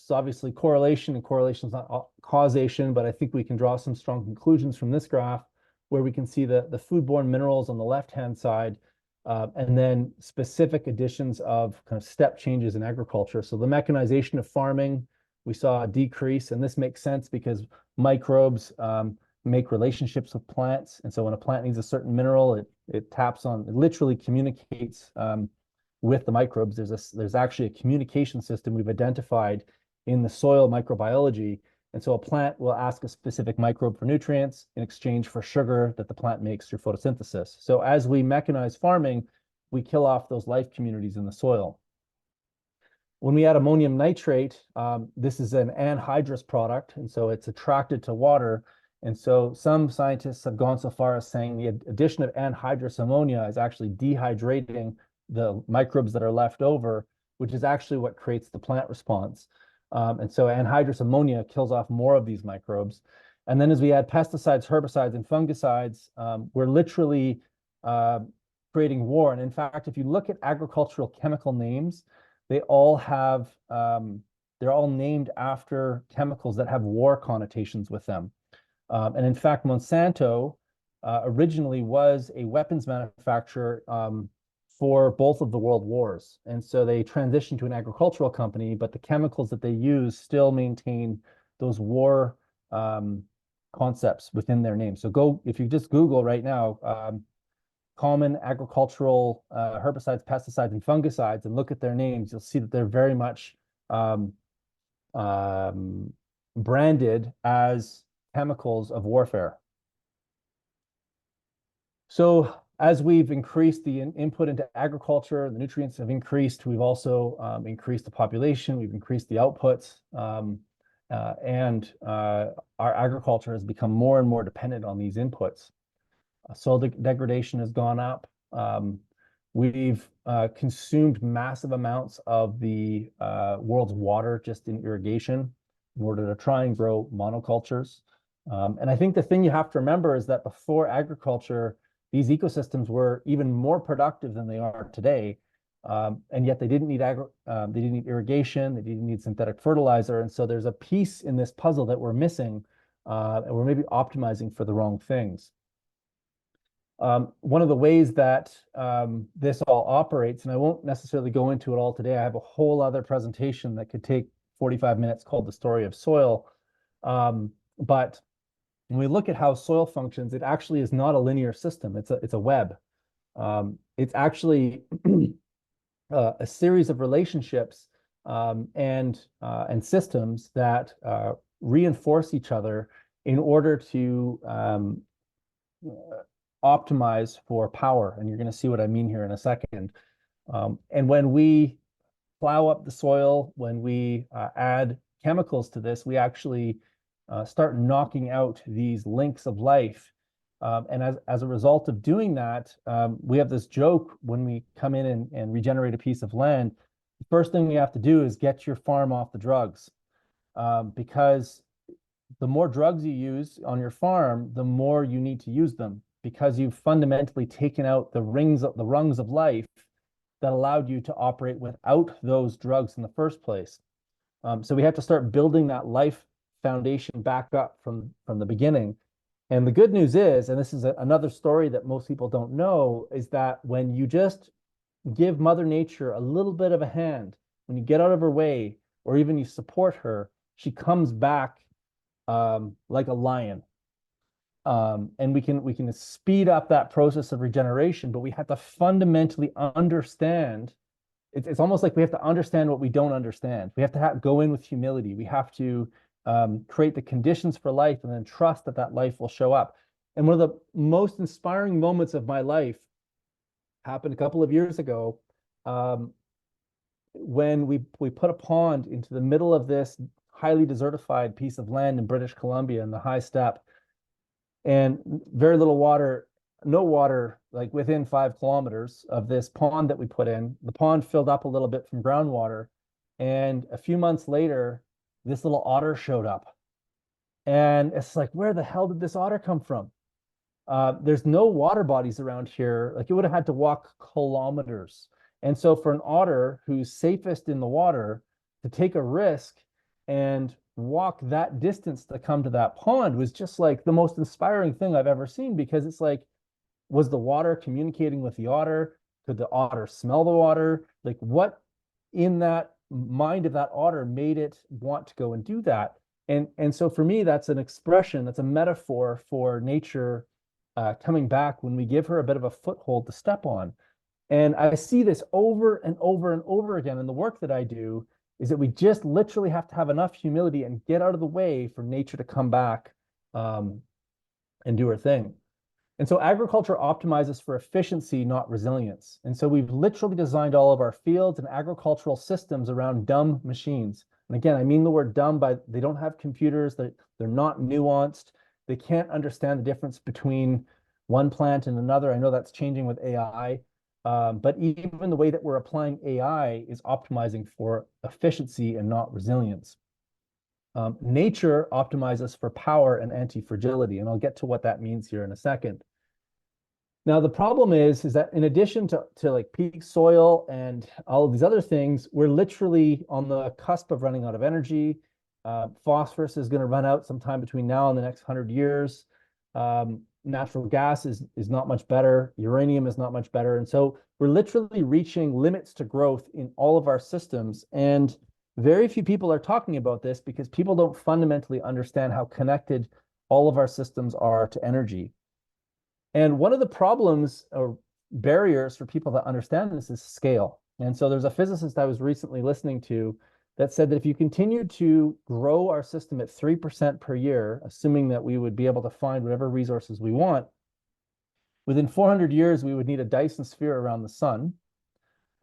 obviously correlation, and correlation is not causation, but I think we can draw some strong conclusions from this graph, where we can see the foodborne minerals on the left-hand side, and then specific additions of kind of step changes in agriculture. So the mechanization of farming, we saw a decrease, and this makes sense because microbes make relationships with plants. And so when a plant needs a certain mineral, it literally communicates with the microbes. There's actually a communication system we've identified in the soil microbiology. And so a plant will ask a specific microbe for nutrients in exchange for sugar that the plant makes through photosynthesis. So as we mechanize farming, we kill off those life communities in the soil. When we add ammonium nitrate, this is an anhydrous product, and so it's attracted to water. And so some scientists have gone so far as saying the addition of anhydrous ammonia is actually dehydrating the microbes that are left over, which is actually what creates the plant response. And so anhydrous ammonia kills off more of these microbes. And then as we add pesticides, herbicides, and fungicides, we're literally creating war. And in fact, if you look at agricultural chemical names, they all have, they're all named after chemicals that have war connotations with them. And in fact, Monsanto originally was a weapons manufacturer for both of the world wars. And so they transitioned to an agricultural company, but the chemicals that they use still maintain those war concepts within their name. So if you just Google right now, common agricultural herbicides, pesticides, and fungicides, and look at their names, you'll see that they're very much branded as chemicals of warfare. So as we've increased the input into agriculture, the nutrients have increased. We've also increased the population. We've increased the outputs. And our agriculture has become more and more dependent on these inputs. Soil degradation has gone up. We've consumed massive amounts of the world's water just in irrigation in order to try and grow monocultures. And I think the thing you have to remember is that before agriculture, these ecosystems were even more productive than they are today. And yet they didn't need irrigation, they didn't need synthetic fertilizer. And so there's a piece in this puzzle that we're missing, and we're maybe optimizing for the wrong things. One of the ways that this all operates, and I won't necessarily go into it all today, I have a whole other presentation that could take 45 minutes called The Story of Soil. But when we look at how soil functions, it actually is not a linear system. It's a web. It's actually a series of relationships and systems that reinforce each other in order to optimize for power. And you're going to see what I mean here in a second. And when we plow up the soil, when we add chemicals to this, we actually start knocking out these links of life. And as a result of doing that, we have this joke when we come in and regenerate a piece of land. The first thing we have to do is get your farm off the drugs, because the more drugs you use on your farm, the more you need to use them, because you've fundamentally taken out the rungs of life that allowed you to operate without those drugs in the first place. So we have to start building that life foundation back up from the beginning. And the good news is, and this is another story that most people don't know, is that when you just give Mother Nature a little bit of a hand, when you get out of her way, or even you support her, she comes back like a lion. And we can speed up that process of regeneration, but we have to fundamentally understand. It's almost like we have to understand what we don't understand. We have to go in with humility. We have to create the conditions for life and then trust that that life will show up. And one of the most inspiring moments of my life happened a couple of years ago, when we put a pond into the middle of this highly desertified piece of land in British Columbia in the high steppe, and very little water, no water, like within 5 kilometers of this pond that we put in. The pond filled up a little bit from groundwater, and a few months later, this little otter showed up. And it's like, where the hell did this otter come from? There's no water bodies around here. Like, it would have had to walk kilometers. And so for an otter who's safest in the water to take a risk and walk that distance to come to that pond was just like the most inspiring thing I've ever seen, because it's like, was the water communicating with the otter? Could the otter smell the water? Like, what in that mind of that otter made it want to go and do that? And so for me, that's an expression, that's a metaphor for nature coming back when we give her a bit of a foothold to step on. And I see this over and over and over again in the work that I do, is that we just literally have to have enough humility and get out of the way for nature to come back and do her thing. And so agriculture optimizes for efficiency, not resilience. And so we've literally designed all of our fields and agricultural systems around dumb machines. And again, I mean the word dumb by they don't have computers, they're not nuanced, they can't understand the difference between one plant and another. I know that's changing with AI, but even the way that we're applying AI is optimizing for efficiency and not resilience. nature optimizes for power and anti-fragility, and I'll get to what that means here in a second. Now, the problem is that in addition to like peak soil and all of these other things, we're literally on the cusp of running out of energy. Phosphorus is going to run out sometime between now and the next 100 years. Natural gas is not much better. Uranium is not much better. And so we're literally reaching limits to growth in all of our systems. And very few people are talking about this because people don't fundamentally understand how connected all of our systems are to energy. And one of the problems or barriers for people to understand this is scale. And so there's a physicist I was recently listening to that said that if you continue to grow our system at 3% per year, assuming that we would be able to find whatever resources we want, within 400 years, we would need a Dyson sphere around the sun.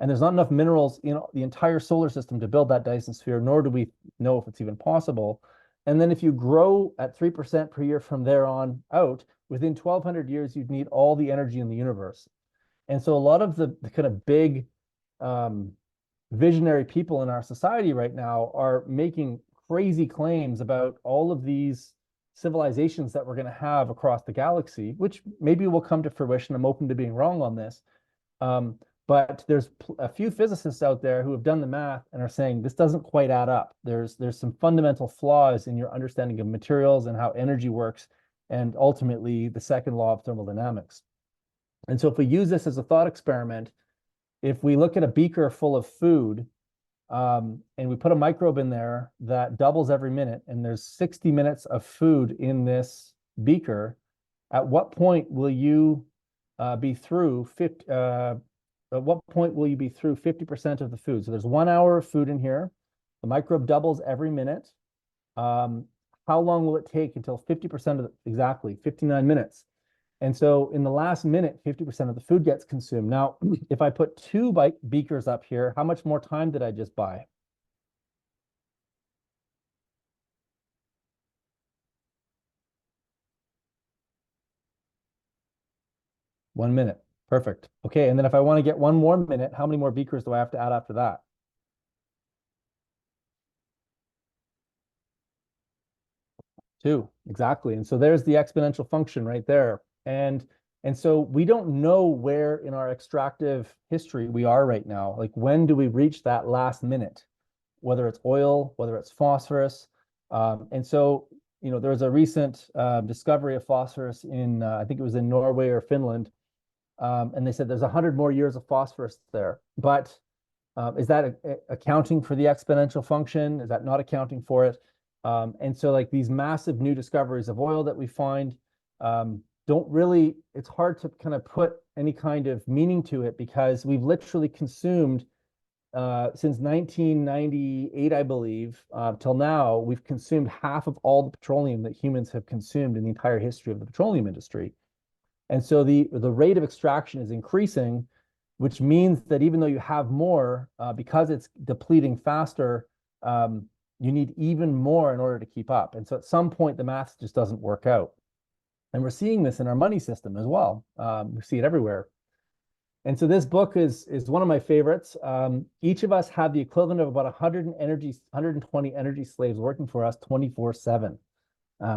And there's not enough minerals in the entire solar system to build that Dyson sphere, nor do we know if it's even possible. And then if you grow at 3% per year from there on out, within 1200 years, you'd need all the energy in the universe. And so a lot of the kind of big visionary people in our society right now are making crazy claims about all of these civilizations that we're going to have across the galaxy, which maybe will come to fruition. I'm open to being wrong on this. But there's a few physicists out there who have done the math and are saying this doesn't quite add up. There's some fundamental flaws in your understanding of materials and how energy works, and ultimately the second law of thermodynamics. And so if we use this as a thought experiment, if we look at a beaker full of food and we put a microbe in there that doubles every minute, and there's 60 minutes of food in this beaker, at what point will you be through 50, at what point will you be through 50% of the food? So there's 1 hour of food in here. The microbe doubles every minute. How long will it take until 50% of exactly 59 minutes? And so in the last minute, 50% of the food gets consumed. Now, if I put two beakers up here, how much more time did I just buy? One minute. Perfect. Okay, and then if I want to get one more minute, how many more beakers do I have to add after that? Two, exactly. And so there's the exponential function right there. And so we don't know where in our extractive history we are right now. Like, when do we reach that last minute? Whether it's oil, whether it's phosphorus. And so, there was a recent discovery of phosphorus in, I think it was in Norway or Finland. And they said there's 100 more years of phosphorus there. But is that accounting for the exponential function? Is that not accounting for it? And so like these massive new discoveries of oil that we find don't really, it's hard to kind of put any kind of meaning to it, because we've literally consumed since 1998, I believe, till now, we've consumed half of all the petroleum that humans have consumed in the entire history of the petroleum industry. And so the rate of extraction is increasing, which means that even though you have more, because it's depleting faster, you need even more in order to keep up. And so at some point, the math just doesn't work out. And we're seeing this in our money system as well. We see it everywhere. And so this book is one of my favorites. Each of us have the equivalent of about 120 energy slaves working for us 24/7.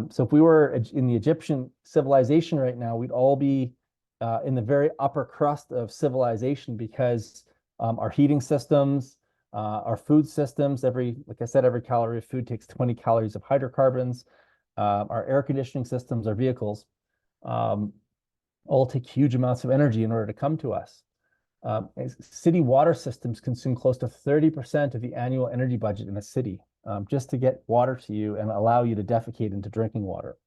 So if we were in the Egyptian civilization right now, we'd all be in the very upper crust of civilization, because our heating systems, our food systems, like I said, every calorie of food takes 20 calories of hydrocarbons. Our air conditioning systems, our vehicles, all take huge amounts of energy in order to come to us. City water systems consume close to 30% of the annual energy budget in a city, just to get water to you and allow you to defecate into drinking water.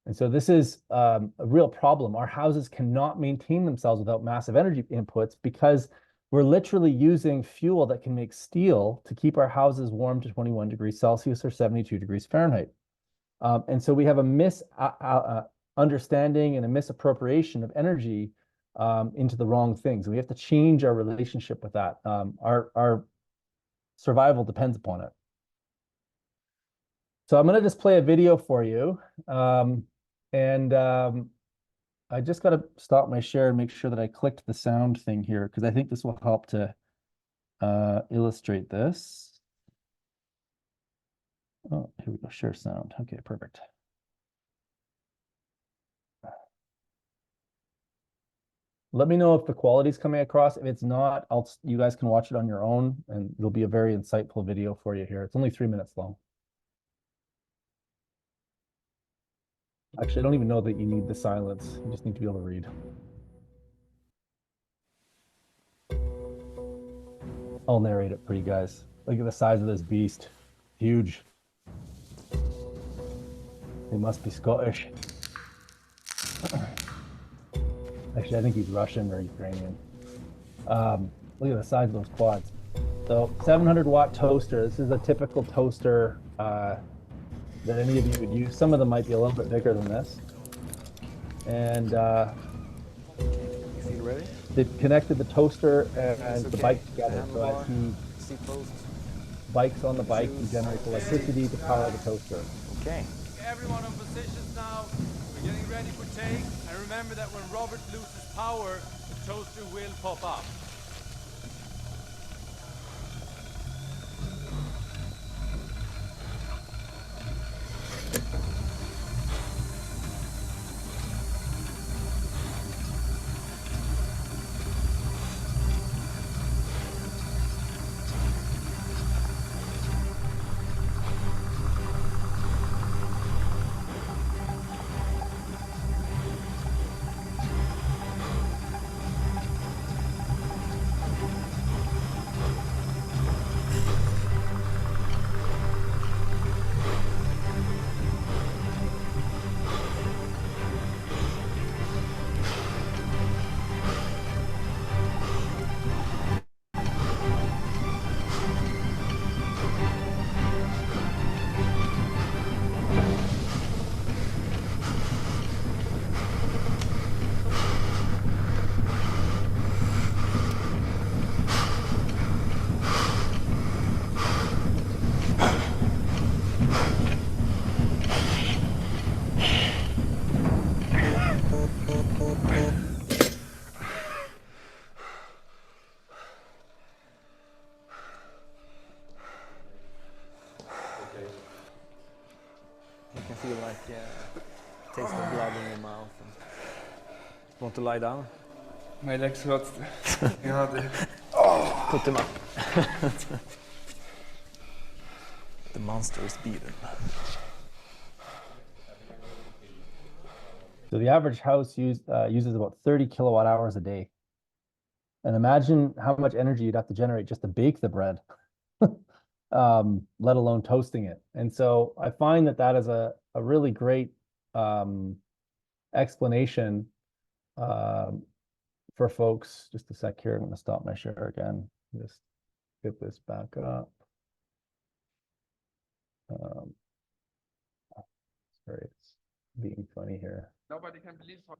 And so this is a real problem. Our houses cannot maintain themselves without massive energy inputs, because we're literally using fuel that can make steel to keep our houses warm to 21 degrees Celsius or 72 degrees Fahrenheit. And so we have a misunderstanding and a misappropriation of energy into the wrong things. We have to change our relationship with that. Our survival depends upon it. So I'm going to just play a video for you. I just got to stop my share and make sure that I clicked the sound thing here, because I think this will help to illustrate this. Oh, here we go. Share sound. Okay, perfect. Let me know if the quality's coming across. If it's not, you guys can watch it on your own, and it'll be a very insightful video for you here. It's only 3 minutes long. Actually, I don't even know that you need the silence. You just need to be able to read. I'll narrate it for you guys. Look at the size of this beast. Huge. They must be Scottish. Actually, I think he's Russian or Ukrainian. Look at the size of those quads. So 700-watt toaster. This is a typical toaster that any of you would use. Some of them might be a little bit bigger than this. And ready? they've connected the toaster and the bike together. So I see bikes on the bike to generate electricity to power the toaster. Okay. Everyone on positions now. We're getting ready for take. And remember that when Robert loses power, the toaster will pop up. You can feel like taste of blood in your mouth. Want to lie down? My legs hurt. Yeah, Put them up. The monster is beaten. So the average house uses about 30 kilowatt hours a day. And imagine how much energy you'd have to generate just to bake the bread, let alone toasting it. And so I find that is a really great explanation for folks. Just a sec here. I'm going to stop my share again. Just get this back up. Sorry, it's being funny here. nobody can believe how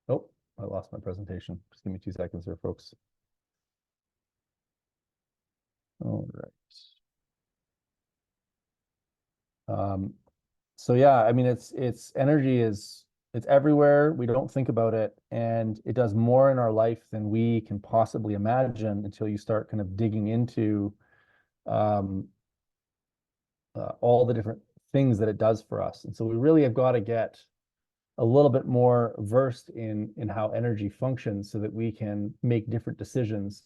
Oh, I lost my presentation. Just give me 2 seconds here, folks. All right. So yeah, I mean, it's energy it's everywhere. We don't think about it, and it does more in our life than we can possibly imagine until you start kind of digging into all the different things that it does for us. And so we really have got to get a little bit more versed in how energy functions so that we can make different decisions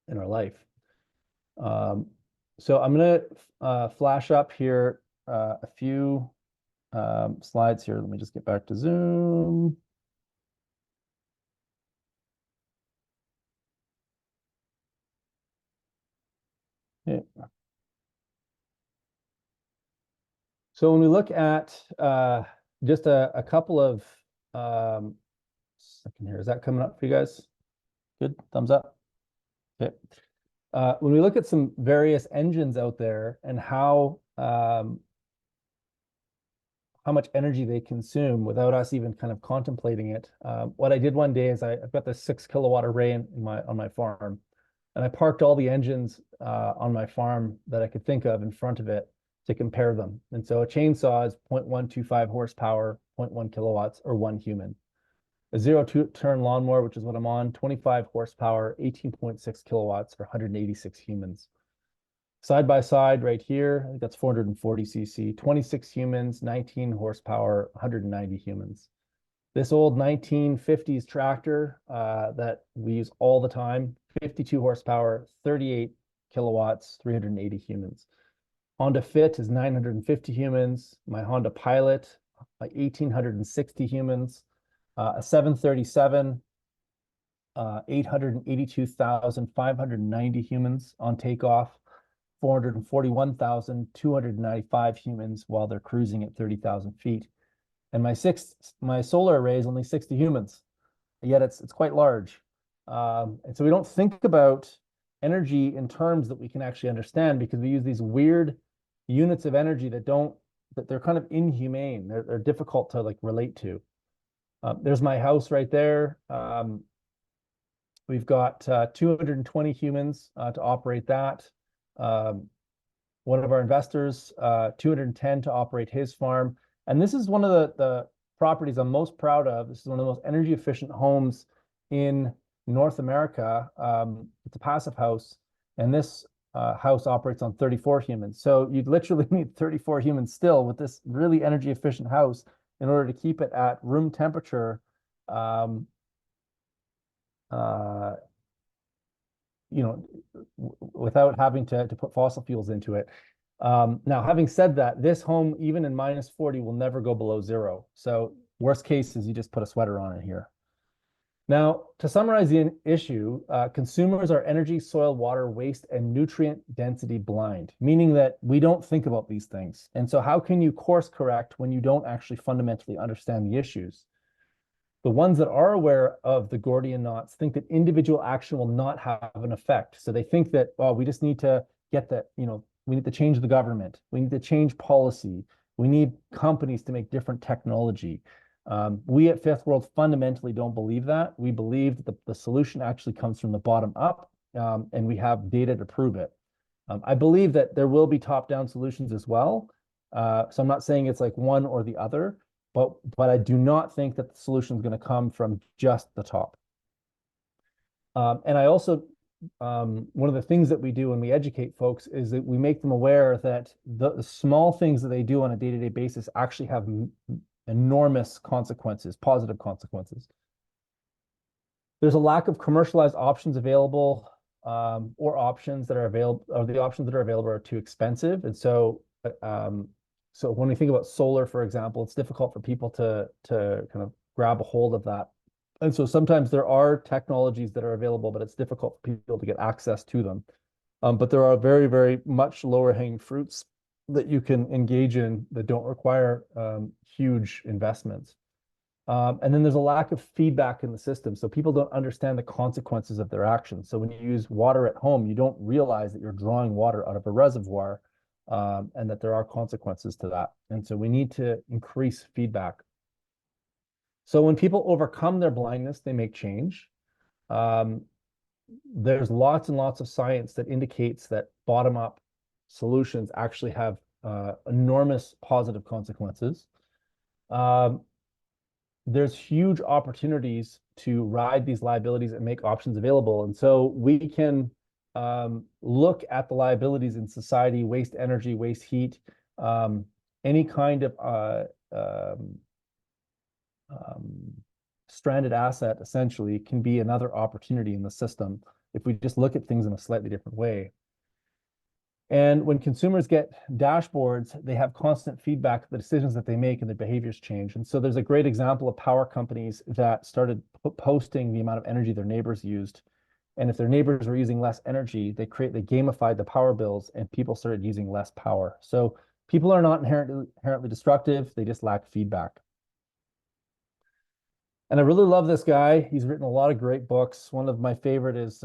in our life. So I'm going to flash up here a few slides here. Let me just get back to Zoom. Yeah. So when we look at just a couple of second here, is that coming up for you guys? Good, thumbs up. Okay. When we look at some various engines out there and how much energy they consume without us even kind of contemplating it, what I did one day is I've got this 6 kilowatt array on my farm, and I parked all the engines on my farm that I could think of in front of it to compare them. And so a chainsaw is 0.125 horsepower, 0.1 kilowatts, or 1 human. A zero-turn lawnmower, which is what I'm on, 25 horsepower, 18.6 kilowatts, or 186 humans. Side by side right here, I think that's 440 cc, 26 humans, 19 horsepower, 190 humans. This old 1950s tractor that we use all the time, 52 horsepower, 38 kilowatts, 380 humans. Honda Fit is 950 humans. My Honda Pilot, 1,860 humans. A 737, 882,590 humans on takeoff. 441,295 humans while they're cruising at 30,000 feet. And my solar array is only 60 humans, yet it's quite large. And so we don't think about energy in terms that we can actually understand, because we use these weird units of energy that they're kind of inhumane. They're difficult to like relate to. There's my house right there. We've got 220 humans to operate that. One of our investors, 210 to operate his farm. And this is one of the properties I'm most proud of. This is one of the most energy efficient homes in North America. It's a passive house, and this house operates on 34 humans. So you'd literally need 34 humans still with this really energy efficient house in order to keep it at room temperature, without having to put fossil fuels into it. Now, having said that, this home, even in -40, will never go below 0. So worst case is you just put a sweater on it here. Now, to summarize the issue, consumers are energy, soil, water, waste, and nutrient density blind, meaning that we don't think about these things. And so how can you course correct when you don't actually fundamentally understand the issues? The ones that are aware of the Gordian knots think that individual action will not have an effect. So they think that, oh, we just need to get that, we need to change the government. We need to change policy. We need companies to make different technology. We at Fifth World fundamentally don't believe that. We believe that the solution actually comes from the bottom up, and we have data to prove it. I believe that there will be top-down solutions as well. So I'm not saying it's like one or the other, but I do not think that the solution is going to come from just the top. And I also, one of the things that we do when we educate folks is that we make them aware that the small things that they do on a day-to-day basis actually have enormous consequences, positive consequences. There's a lack of commercialized options available, or options that are available, or the options that are available are too expensive. And so, so when we think about solar, for example, it's difficult for people to kind of grab a hold of that. And so sometimes there are technologies that are available, but it's difficult for people to get access to them. But there are very, very much lower hanging fruits that you can engage in that don't require huge investments. And then there's a lack of feedback in the system. So people don't understand the consequences of their actions. So when you use water at home, you don't realize that you're drawing water out of a reservoir, and that there are consequences to that. And so we need to increase feedback. So when people overcome their blindness, they make change. There's lots and lots of science that indicates that bottom-up solutions actually have enormous positive consequences. There's huge opportunities to ride these liabilities and make options available. And so we can look at the liabilities in society: waste energy, waste heat, any kind of stranded asset essentially can be another opportunity in the system if we just look at things in a slightly different way. And when consumers get dashboards, they have constant feedback of the decisions that they make and their behaviors change. And so there's a great example of power companies that started posting the amount of energy their neighbors used. And if their neighbors were using less energy, they gamified the power bills, and people started using less power. So people are not inherently destructive. They just lack feedback. And I really love this guy. He's written a lot of great books. One of my favorite is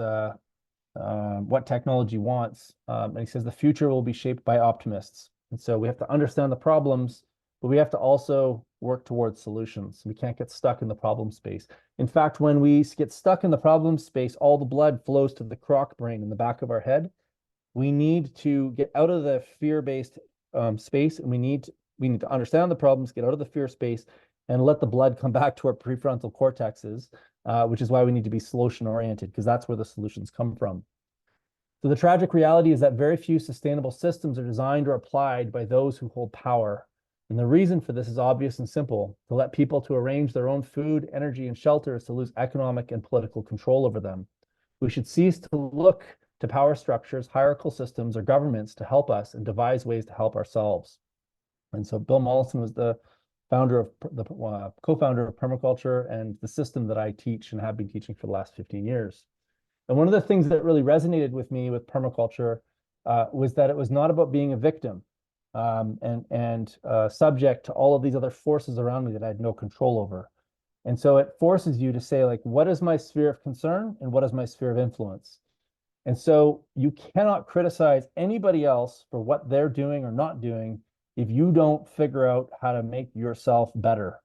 What Technology Wants. And he says the future will be shaped by optimists. And so we have to understand the problems, but we have to also work towards solutions. We can't get stuck in the problem space. In fact, when we get stuck in the problem space, all the blood flows to the croc brain in the back of our head. We need to get out of the fear-based space, and we need to understand the problems, get out of the fear space, and let the blood come back to our prefrontal cortexes, which is why we need to be solution-oriented, because that's where the solutions come from. So the tragic reality is that very few sustainable systems are designed or applied by those who hold power. And the reason for this is obvious and simple: to let people to arrange their own food, energy, and shelter is to lose economic and political control over them. We should cease to look to power structures, hierarchical systems, or governments to help us and devise ways to help ourselves. And so Bill Mollison was the founder of the co-founder of permaculture and the system that I teach and have been teaching for the last 15 years. And one of the things that really resonated with me with permaculture was that it was not about being a victim and subject to all of these other forces around me that I had no control over. And so it forces you to say, like, what is my sphere of concern and what is my sphere of influence? And so you cannot criticize anybody else for what they're doing or not doing if you don't figure out how to make yourself better.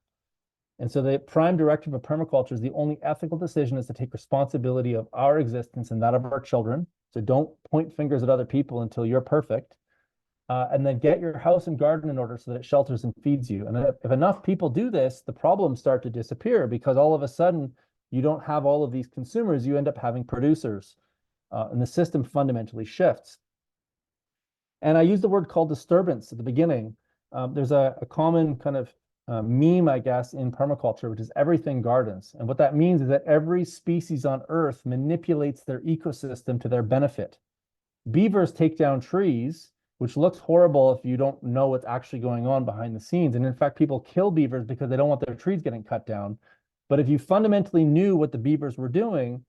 And so the prime directive of permaculture is the only ethical decision is to take responsibility of our existence and that of our children. So don't point fingers at other people until you're perfect. And then get your house and garden in order so that it shelters and feeds you. And if enough people do this, the problems start to disappear, because all of a sudden you don't have all of these consumers, you end up having producers, and the system fundamentally shifts. And I used the word called disturbance at the beginning. There's a common kind of meme, I guess, in permaculture, which is everything gardens. And what that means is that every species on Earth manipulates their ecosystem to their benefit. Beavers take down trees, which looks horrible if you don't know what's actually going on behind the scenes. And in fact, people kill beavers because they don't want their trees getting cut down. But if you fundamentally knew what the beavers were doing,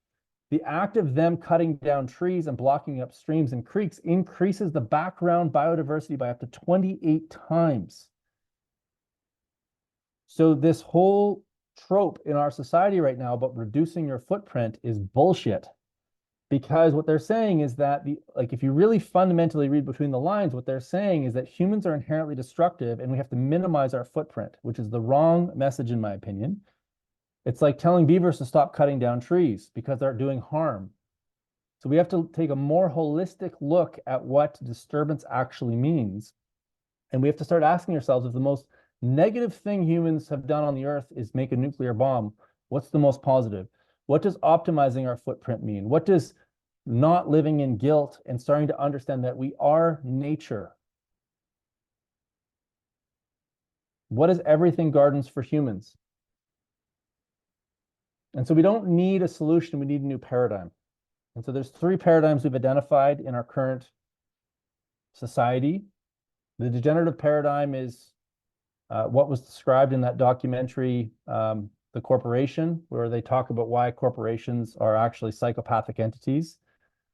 the act of them cutting down trees and blocking up streams and creeks increases the background biodiversity by up to 28 times. So this whole trope in our society right now about reducing your footprint is bullshit. Because what they're saying is that, if you really fundamentally read between the lines, what they're saying is that humans are inherently destructive and we have to minimize our footprint, which is the wrong message, in my opinion. It's like telling beavers to stop cutting down trees because they're doing harm. So we have to take a more holistic look at what disturbance actually means. And we have to start asking ourselves, if the most negative thing humans have done on the earth is make a nuclear bomb, what's the most positive? What does optimizing our footprint mean? What does not living in guilt and starting to understand that we are nature? What is everything gardens for humans? And so we don't need a solution, we need a new paradigm. And so there's 3 paradigms we've identified in our current society. The degenerative paradigm is what was described in that documentary, The Corporation, where they talk about why corporations are actually psychopathic entities.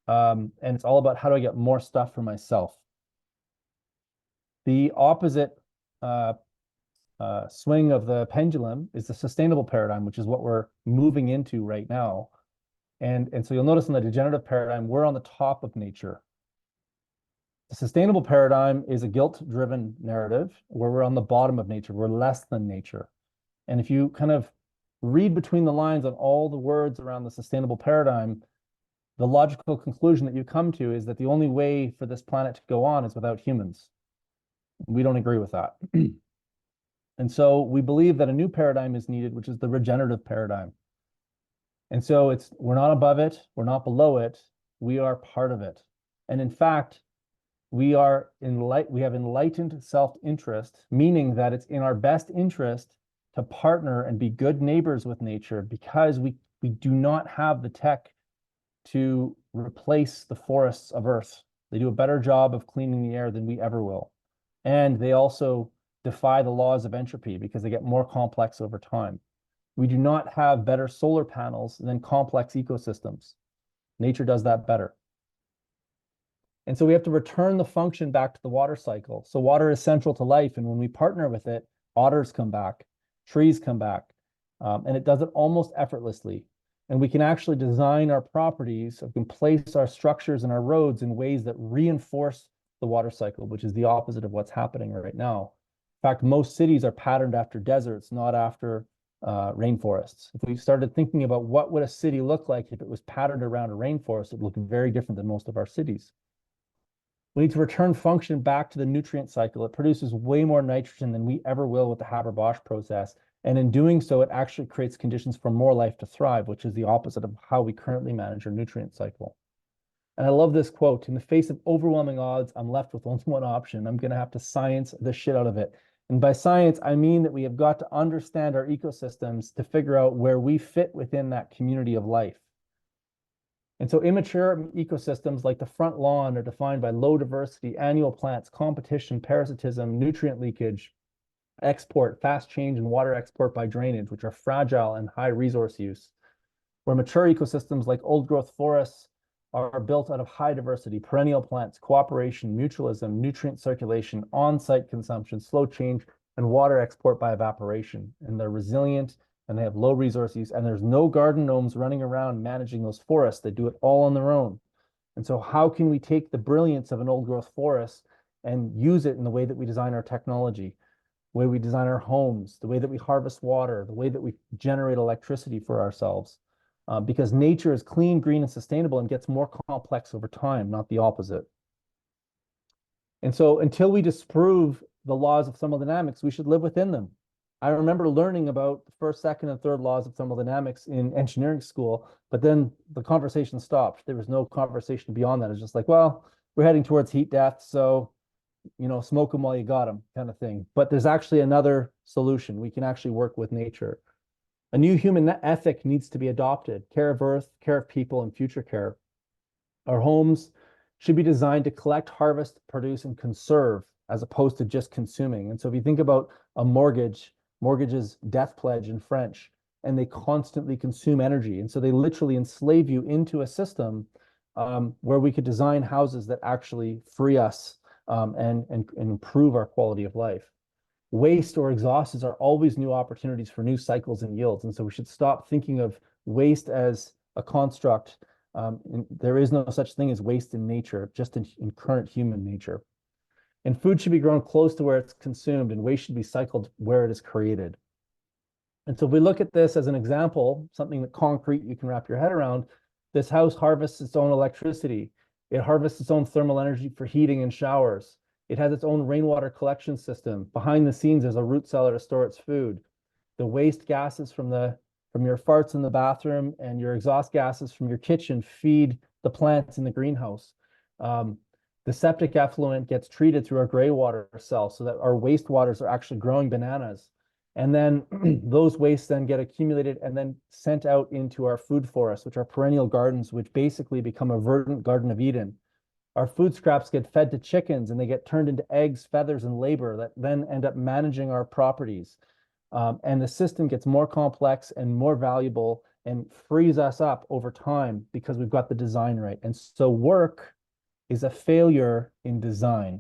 And it's all about, how do I get more stuff for myself? The opposite swing of the pendulum is the sustainable paradigm, which is what we're moving into right now. And so you'll notice in the degenerative paradigm, we're on the top of nature. The sustainable paradigm is a guilt-driven narrative where we're on the bottom of nature. We're less than nature. And if you kind of read between the lines on all the words around the sustainable paradigm, the logical conclusion that you come to is that the only way for this planet to go on is without humans. We don't agree with that. And so we believe that a new paradigm is needed, which is the regenerative paradigm. And so we're not above it, we're not below it, we are part of it. And in fact, we have enlightened self-interest, meaning that it's in our best interest to partner and be good neighbors with nature, because we do not have the tech to replace the forests of Earth. They do a better job of cleaning the air than we ever will. And they also defy the laws of entropy because they get more complex over time. We do not have better solar panels than complex ecosystems. Nature does that better. And so we have to return the function back to the water cycle. So water is central to life, and when we partner with it, otters come back, trees come back, and it does it almost effortlessly. And we can actually design our properties, we can place our structures and our roads in ways that reinforce the water cycle, which is the opposite of what's happening right now. In fact, most cities are patterned after deserts, not after rainforests. If we started thinking about what would a city look like if it was patterned around a rainforest, it would look very different than most of our cities. We need to return function back to the nutrient cycle. It produces way more nitrogen than we ever will with the Haber-Bosch process. And in doing so, it actually creates conditions for more life to thrive, which is the opposite of how we currently manage our nutrient cycle. And I love this quote: in the face of overwhelming odds, I'm left with only one option. I'm going to have to science the shit out of it. And by science, I mean that we have got to understand our ecosystems to figure out where we fit within that community of life. And so immature ecosystems like the front lawn are defined by low diversity, annual plants, competition, parasitism, nutrient leakage, export, fast change in water export by drainage, which are fragile and high resource use. Where mature ecosystems like old growth forests are built out of high diversity, perennial plants, cooperation, mutualism, nutrient circulation, on-site consumption, slow change, and water export by evaporation. And they're resilient and they have low resource use, and there's no garden gnomes running around managing those forests. They do it all on their own. And so how can we take the brilliance of an old growth forest and use it in the way that we design our technology, the way we design our homes, the way that we harvest water, the way that we generate electricity for ourselves? Because nature is clean, green, and sustainable and gets more complex over time, not the opposite. And so until we disprove the laws of thermodynamics, we should live within them. I remember learning about the first, second, and third laws of thermodynamics in engineering school, but then the conversation stopped. There was no conversation beyond that. It's just like, well, we're heading towards heat death, so, you know, smoke them while you got them kind of thing. But there's actually another solution. We can actually work with nature. A new human ethic needs to be adopted: care of earth, care of people, and future care. Our homes should be designed to collect, harvest, produce, and conserve, as opposed to just consuming. And so if you think about a mortgage is death pledge in French, and they constantly consume energy. And so they literally enslave you into a system where we could design houses that actually free us and improve our quality of life. Waste or exhausts are always new opportunities for new cycles and yields. And so we should stop thinking of waste as a construct. There is no such thing as waste in nature, just in current human nature. And food should be grown close to where it's consumed, and waste should be cycled where it is created. And so if we look at this as an example, something that concrete you can wrap your head around, this house harvests its own electricity. It harvests its own thermal energy for heating and showers. It has its own rainwater collection system. Behind the scenes, there's a root cellar to store its food. The waste gases from your farts in the bathroom and your exhaust gases from your kitchen feed the plants in the greenhouse. The septic effluent gets treated through our gray water cell so that our wastewaters are actually growing bananas. And then those wastes then get accumulated and then sent out into our food forests, which are perennial gardens, which basically become a verdant Garden of Eden. Our food scraps get fed to chickens and they get turned into eggs, feathers, and labor that then end up managing our properties. And the system gets more complex and more valuable and frees us up over time because we've got the design right. And so work is a failure in design.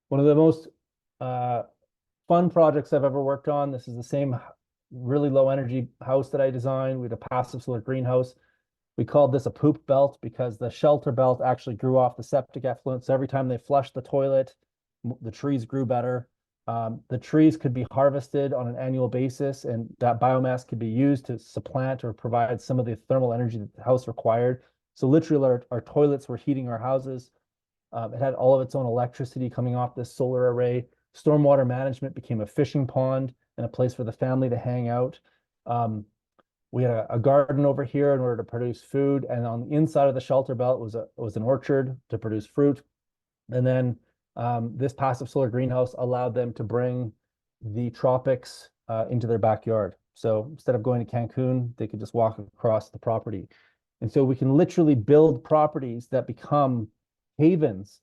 One of the most fun projects I've ever worked on, this is the same really low energy house that I designed. We had a passive solar greenhouse. We called this a poop belt because the shelter belt actually grew off the septic effluent. So every time they flushed the toilet, the trees grew better. The trees could be harvested on an annual basis, and that biomass could be used to supplant or provide some of the thermal energy that the house required. So literally our toilets were heating our houses. It had all of its own electricity coming off this solar array. Stormwater management became a fishing pond and a place for the family to hang out. We had a garden over here in order to produce food, and on the inside of the shelter belt was an orchard to produce fruit. And then this passive solar greenhouse allowed them to bring the tropics into their backyard. So instead of going to Cancun, they could just walk across the property. And so we can literally build properties that become havens,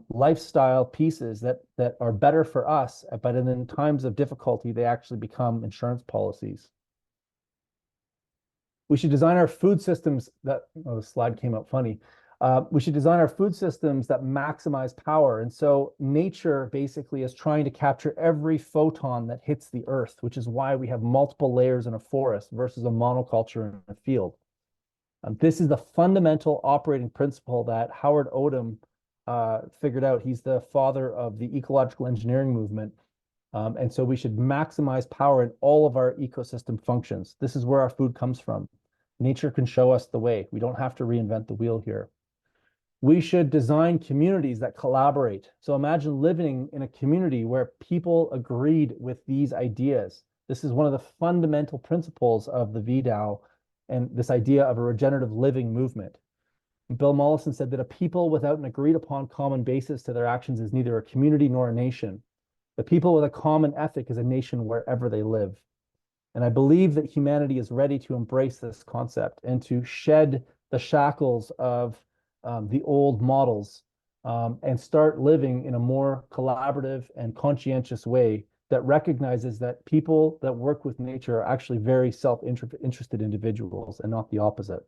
lifestyle pieces that are better for us, but in times of difficulty, they actually become insurance policies. We should design our food systems that, oh, the slide came out funny. We should design our food systems that maximize power. And so nature basically is trying to capture every photon that hits the earth, which is why we have multiple layers in a forest versus a monoculture in a field. This is the fundamental operating principle that Howard Odum figured out. He's the father of the ecological engineering movement. And so we should maximize power in all of our ecosystem functions. This is where our food comes from. Nature can show us the way. We don't have to reinvent the wheel here. We should design communities that collaborate. So imagine living in a community where people agreed with these ideas. This is one of the fundamental principles of the VDAO, and this idea of a regenerative living movement. Bill Mollison said that a people without an agreed upon common basis to their actions is neither a community nor a nation. The people with a common ethic is a nation wherever they live. And I believe that humanity is ready to embrace this concept and to shed the shackles of the old models and start living in a more collaborative and conscientious way that recognizes that people that work with nature are actually very self-interested individuals and not the opposite.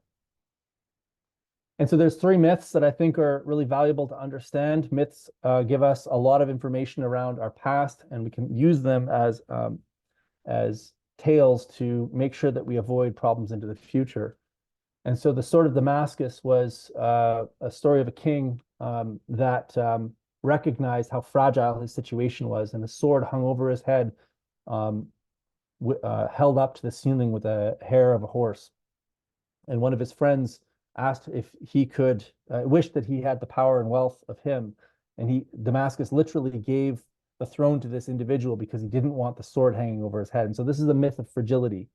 And so there's three myths that I think are really valuable to understand. Myths give us a lot of information around our past, and we can use them as tales to make sure that we avoid problems into the future. And so the Sword of Damascus was a story of a king that recognized how fragile his situation was, and the sword hung over his head, held up to the ceiling with a hair of a horse. And one of his friends asked if he could, wished that he had the power and wealth of him. And Damascus literally gave the throne to this individual because he didn't want the sword hanging over his head. And so this is a myth of fragility.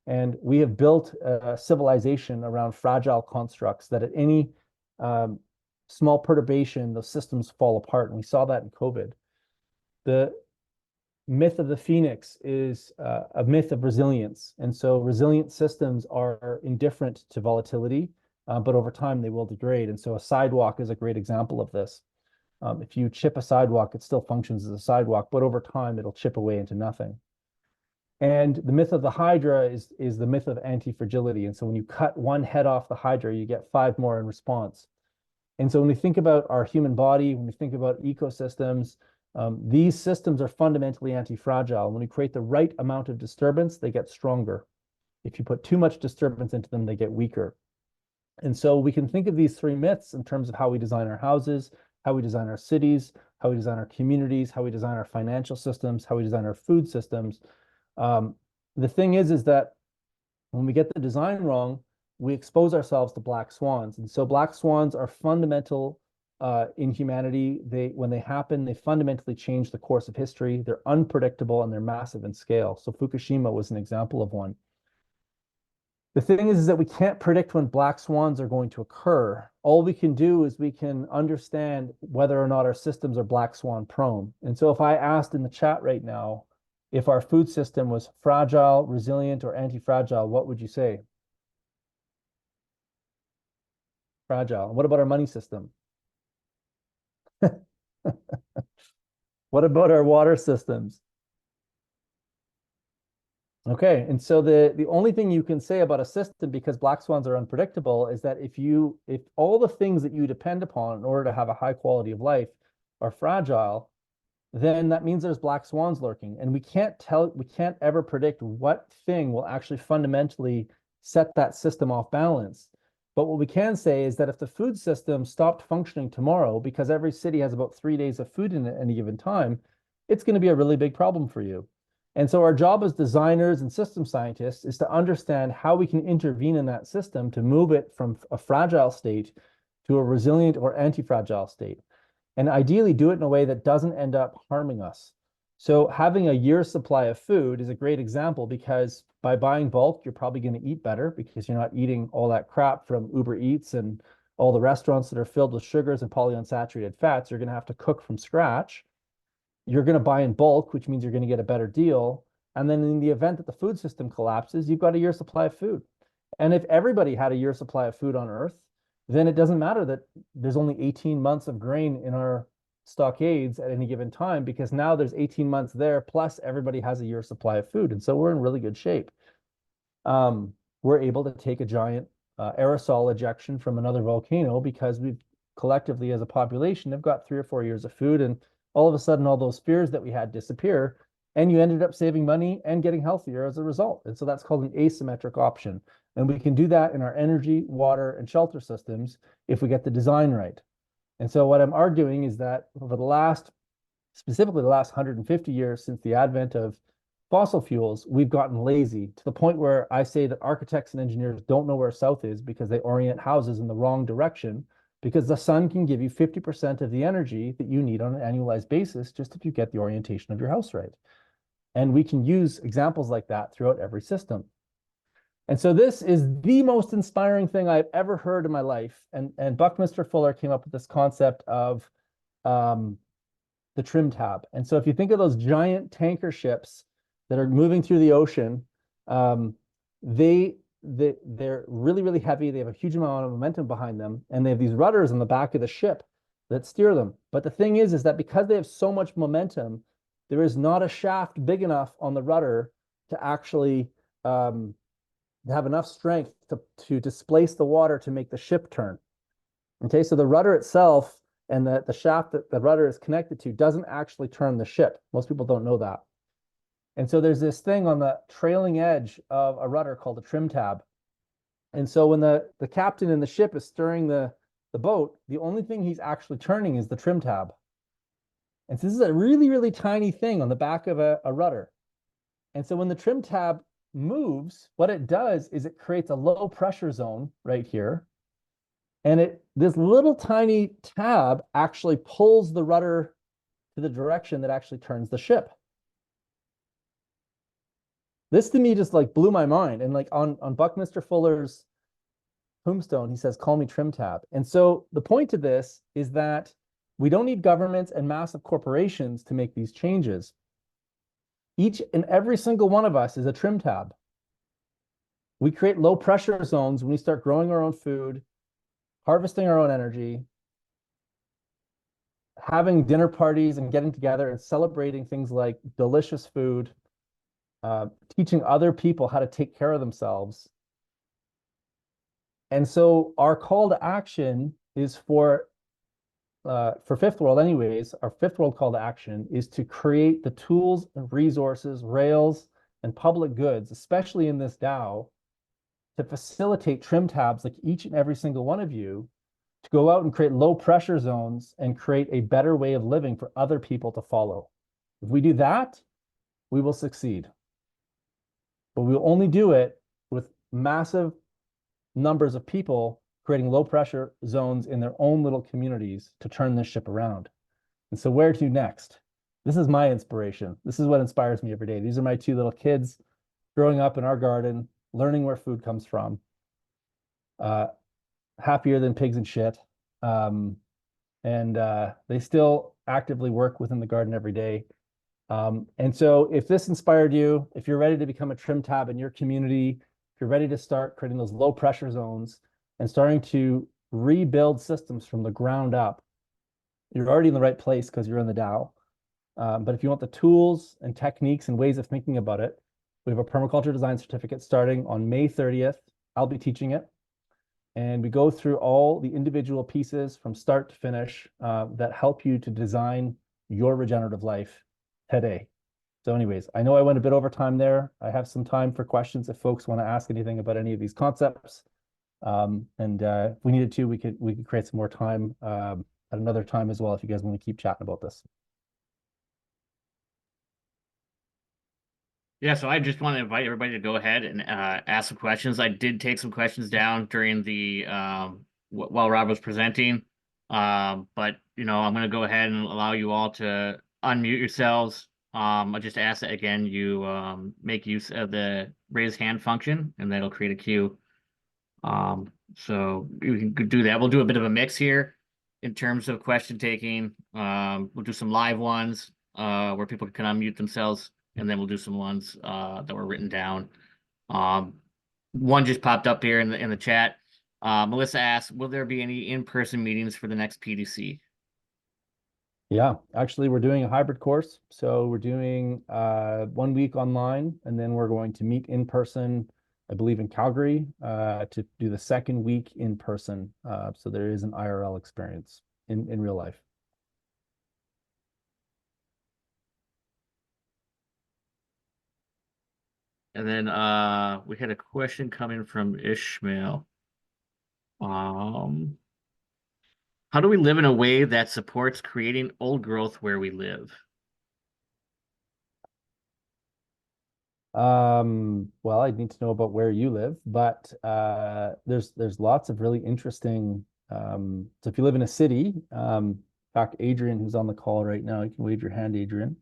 And we have built a civilization around fragile constructs that at any small perturbation, those systems fall apart. And we saw that in COVID. The myth of the phoenix is a myth of resilience. And so resilient systems are indifferent to volatility, but over time they will degrade. And so a sidewalk is a great example of this. If you chip a sidewalk, it still functions as a sidewalk, but over time it'll chip away into nothing. And the myth of the hydra is the myth of anti-fragility. And so when you cut one head off the hydra, you get 5 more in response. And so when we think about our human body, when we think about ecosystems, these systems are fundamentally anti-fragile. When we create the right amount of disturbance, they get stronger. If you put too much disturbance into them, they get weaker. And so we can think of these 3 myths in terms of how we design our houses, how we design our cities, how we design our communities, how we design our financial systems, how we design our food systems. The thing is that when we get the design wrong, we expose ourselves to black swans. And so black swans are fundamental in humanity. When they happen, they fundamentally change the course of history. They're unpredictable and they're massive in scale. So Fukushima was an example of one. The thing is that we can't predict when black swans are going to occur. All we can do is we can understand whether or not our systems are black swan prone. And so if I asked in the chat right now, if our food system was fragile, resilient, or anti-fragile, what would you say? Fragile. What about our money system? What about our water systems? Okay, and so the only thing you can say about a system, because black swans are unpredictable, is that if all the things that you depend upon in order to have a high quality of life are fragile, then that means there's black swans lurking. And we can't ever predict what thing will actually fundamentally set that system off balance. But what we can say is that if the food system stopped functioning tomorrow, because every city has about 3 days of food in at any given time, it's going to be a really big problem for you. And so our job as designers and system scientists is to understand how we can intervene in that system to move it from a fragile state to a resilient or anti-fragile state. And ideally do it in a way that doesn't end up harming us. So having a year's supply of food is a great example, because by buying bulk, you're probably going to eat better because you're not eating all that crap from Uber Eats and all the restaurants that are filled with sugars and polyunsaturated fats. You're going to have to cook from scratch. You're going to buy in bulk, which means you're going to get a better deal. And then in the event that the food system collapses, you've got a year's supply of food. And if everybody had a year's supply of food on Earth, then it doesn't matter that there's only 18 months of grain in our stockades at any given time, because now there's 18 months there, plus everybody has a year's supply of food. And so we're in really good shape. We're able to take a giant aerosol ejection from another volcano because we've collectively as a population have got 3 or 4 years of food, and all of a sudden all those fears that we had disappear, and you ended up saving money and getting healthier as a result. And so that's called an asymmetric option. And we can do that in our energy, water, and shelter systems if we get the design right. And so what I'm arguing is that over specifically the last 150 years since the advent of fossil fuels, we've gotten lazy to the point where I say that architects and engineers don't know where south is because they orient houses in the wrong direction, because the sun can give you 50% of the energy that you need on an annualized basis just if you get the orientation of your house right. And we can use examples like that throughout every system. And so this is the most inspiring thing I've ever heard in my life. And Buckminster Fuller came up with this concept of the trim tab. And so if you think of those giant tanker ships that are moving through the ocean, they're really, really heavy. They have a huge amount of momentum behind them, and they have these rudders on the back of the ship that steer them. But the thing is that because they have so much momentum, there is not a shaft big enough on the rudder to actually have enough strength to displace the water to make the ship turn. Okay, so the rudder itself and the shaft that the rudder is connected to doesn't actually turn the ship. Most people don't know that. And so there's this thing on the trailing edge of a rudder called a trim tab. And so when the captain in the ship is steering the boat, the only thing he's actually turning is the trim tab. And so this is a really, really tiny thing on the back of a rudder. And so when the trim tab moves, what it does is it creates a low pressure zone right here. And this little tiny tab actually pulls the rudder to the direction that actually turns the ship. This to me just like blew my mind. And like on Buckminster Fuller's tombstone, he says, "Call me trim tab." And so the point of this is that we don't need governments and massive corporations to make these changes. Each and every single one of us is a trim tab. We create low pressure zones when we start growing our own food, harvesting our own energy, having dinner parties and getting together and celebrating things like delicious food, teaching other people how to take care of themselves. And so our call to action is for Fifth World anyways, our Fifth World call to action is to create the tools and resources, rails, and public goods, especially in this DAO, to facilitate trim tabs like each and every single one of you to go out and create low pressure zones and create a better way of living for other people to follow. If we do that, we will succeed. But we'll only do it with massive numbers of people creating low pressure zones in their own little communities to turn this ship around. And so where to next? This is my inspiration. This is what inspires me every day. These are my two little kids growing up in our garden, learning where food comes from, happier than pigs and shit. And they still actively work within the garden every day. And so if this inspired you, if you're ready to become a trim tab in your community, if you're ready to start creating those low pressure zones and starting to rebuild systems from the ground up, you're already in the right place because you're in the DAO. But if you want the tools and techniques and ways of thinking about it, we have a permaculture design certificate starting on May 30th. I'll be teaching it. And we go through all the individual pieces from start to finish that help you to design your regenerative life today. So anyways, I know I went a bit over time there. I have some time for questions if folks want to ask anything about any of these concepts. If we needed to, we could create some more time at another time as well if you guys want to keep chatting about this. Yeah, so I just want to invite everybody to go ahead and ask some questions. I did take some questions down during the while Rob was presenting, but I'm going to go ahead and allow you all to unmute yourselves. I just ask that again you make use of the raise hand function, and that'll create a queue. So you can do that. We'll do a bit of a mix here in terms of question taking. We'll do some live ones where people can unmute themselves. And then we'll do some ones that were written down. One just popped up here in the chat. Melissa asks, will there be any in-person meetings for the next PDC? Yeah, actually, we're doing a hybrid course. So we're doing 1 week online, and then we're going to meet in person, I believe in Calgary, to do the second week in person. So there is an IRL experience in real life. And then we had a question coming from Ishmael. How do we live in a way that supports creating old growth where we live? Well, I need to know about where you live, but there's lots of really interesting. So if you live in a city, in fact, Adrian, who's on the call right now, you can wave your hand, Adrian,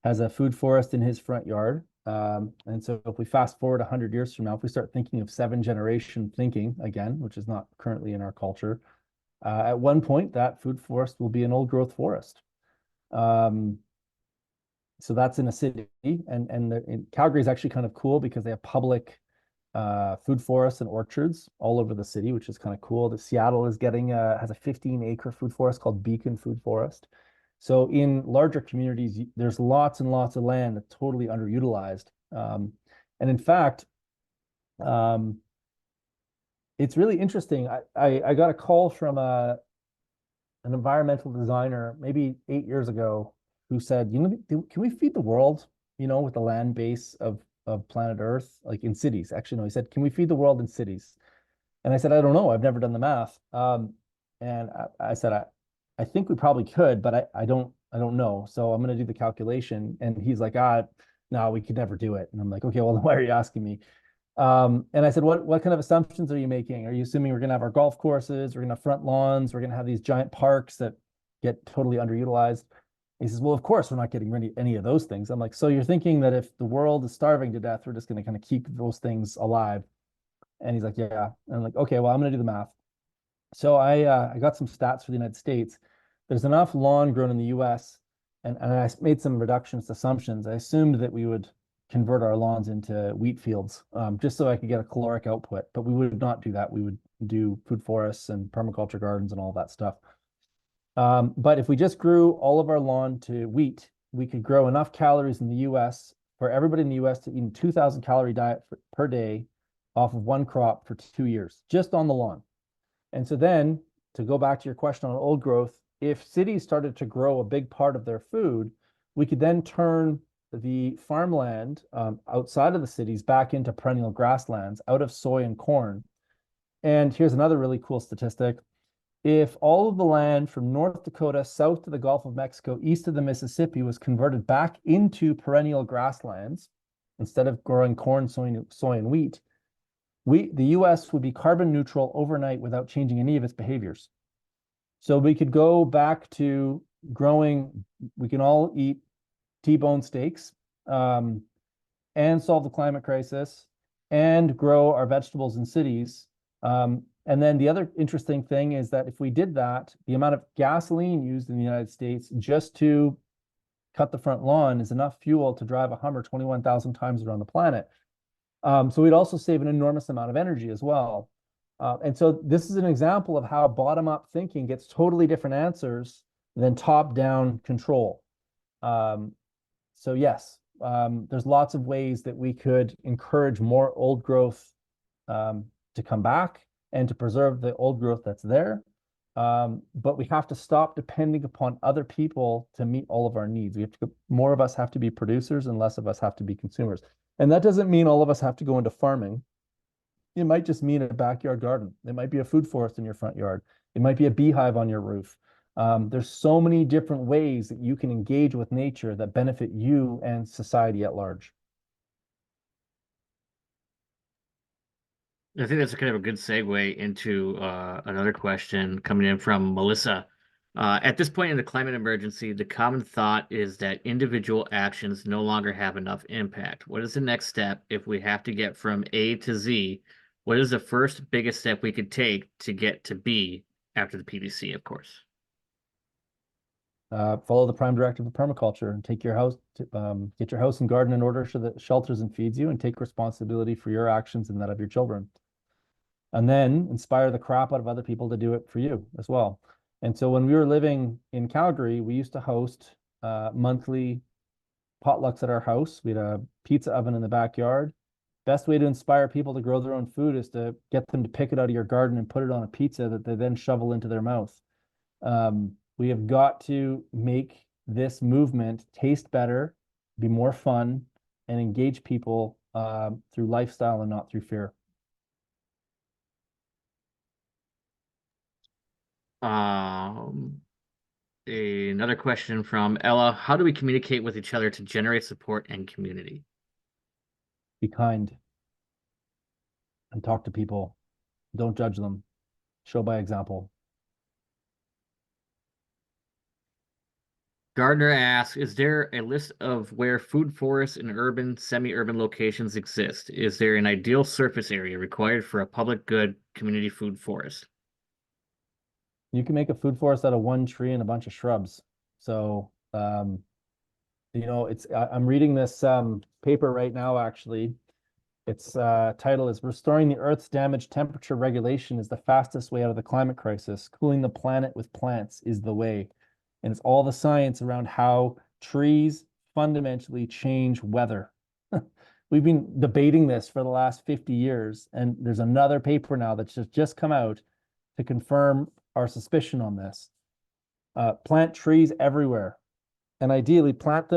has a food forest in his front yard. And so if we fast forward 100 years from now, if we start thinking of 7-generation thinking again, which is not currently in our culture, at one point that food forest will be an old growth forest. So that's in a city, and Calgary is actually kind of cool because they have public food forests and orchards all over the city, which is kind of cool. The Seattle is getting has a 15-acre food forest called Beacon Food Forest. So in larger communities, there's lots and lots of land that's totally underutilized. And in fact, it's really interesting. I got a call from an environmental designer maybe 8 years ago who said, can we feed the world, with the land base of planet Earth, like in cities? Actually, no, he said, can we feed the world in cities? And I said, I don't know. I've never done the math. And I said, I think we probably could, but I don't know. So I'm going to do the calculation. And he's like, no, we could never do it. And I'm like, okay, well, then why are you asking me? And I said, what kind of assumptions are you making? Are you assuming we're going to have our golf courses, we're going to have front lawns, we're going to have these giant parks that get totally underutilized? He says, well, of course, we're not getting rid of any of those things. I'm like, so you're thinking that if the world is starving to death, we're just going to kind of keep those things alive? And he's like, yeah. And I'm like, okay, well, I'm going to do the math. So I got some stats for the United States. There's enough lawn grown in the US, and I made some reductionist assumptions. I assumed that we would convert our lawns into wheat fields, just so I could get a caloric output, but we would not do that. We would do food forests and permaculture gardens and all that stuff. But if we just grew all of our lawn to wheat, we could grow enough calories in the US for everybody in the US to eat a 2,000 calorie diet per day off of one crop for 2 years, just on the lawn. And so then, to go back to your question on old growth, if cities started to grow a big part of their food, we could then turn the farmland outside of the cities back into perennial grasslands out of soy and corn. And here's another really cool statistic. If all of the land from North Dakota south to the Gulf of Mexico, east of the Mississippi, was converted back into perennial grasslands, instead of growing corn, soy, and wheat, the US would be carbon neutral overnight without changing any of its behaviors. So we could go back to growing, we can all eat T-bone steaks, and solve the climate crisis and grow our vegetables in cities. And then the other interesting thing is that if we did that, the amount of gasoline used in the United States just to cut the front lawn is enough fuel to drive a Hummer 21,000 times around the planet. So we'd also save an enormous amount of energy as well. And so this is an example of how bottom-up thinking gets totally different answers than top-down control. So yes, there's lots of ways that we could encourage more old growth to come back and to preserve the old growth that's there. But we have to stop depending upon other people to meet all of our needs. More of us have to be producers and less of us have to be consumers. And that doesn't mean all of us have to go into farming. It might just mean a backyard garden. It might be a food forest in your front yard. It might be a beehive on your roof. There's so many different ways that you can engage with nature that benefit you and society at large. I think that's kind of a good segue into another question coming in from Melissa. At this point in the climate emergency, the common thought is that individual actions no longer have enough impact. What is the next step if we have to get from A to Z? What is the first biggest step we could take to get to B after the PDC, of course? Follow the prime directive of permaculture and take your house, get your house and garden in order so that it shelters and feeds you, and take responsibility for your actions and that of your children. And then inspire the crap out of other people to do it for you as well. And so when we were living in Calgary, we used to host monthly potlucks at our house. We had a pizza oven in the backyard. Best way to inspire people to grow their own food is to get them to pick it out of your garden and put it on a pizza that they then shovel into their mouth. We have got to make this movement taste better, be more fun, and engage people through lifestyle and not through fear. Another question from Ella. How do we communicate with each other to generate support and community? Be kind and talk to people. Don't judge them. Show by example. Gardner asks, is there a list of where food forests in urban, semi-urban locations exist? Is there an ideal surface area required for a public good community food forest? You can make a food forest out of one tree and a bunch of shrubs. So, I'm reading this paper right now, actually. Its title is Restoring the Earth's Damaged Temperature Regulation is the Fastest Way Out of the Climate Crisis. Cooling the Planet with Plants is the Way. And it's all the science around how trees fundamentally change weather. We've been debating this for the last 50 years, and there's another paper now that's just come out to confirm our suspicion on this. Plant trees everywhere. And ideally, plant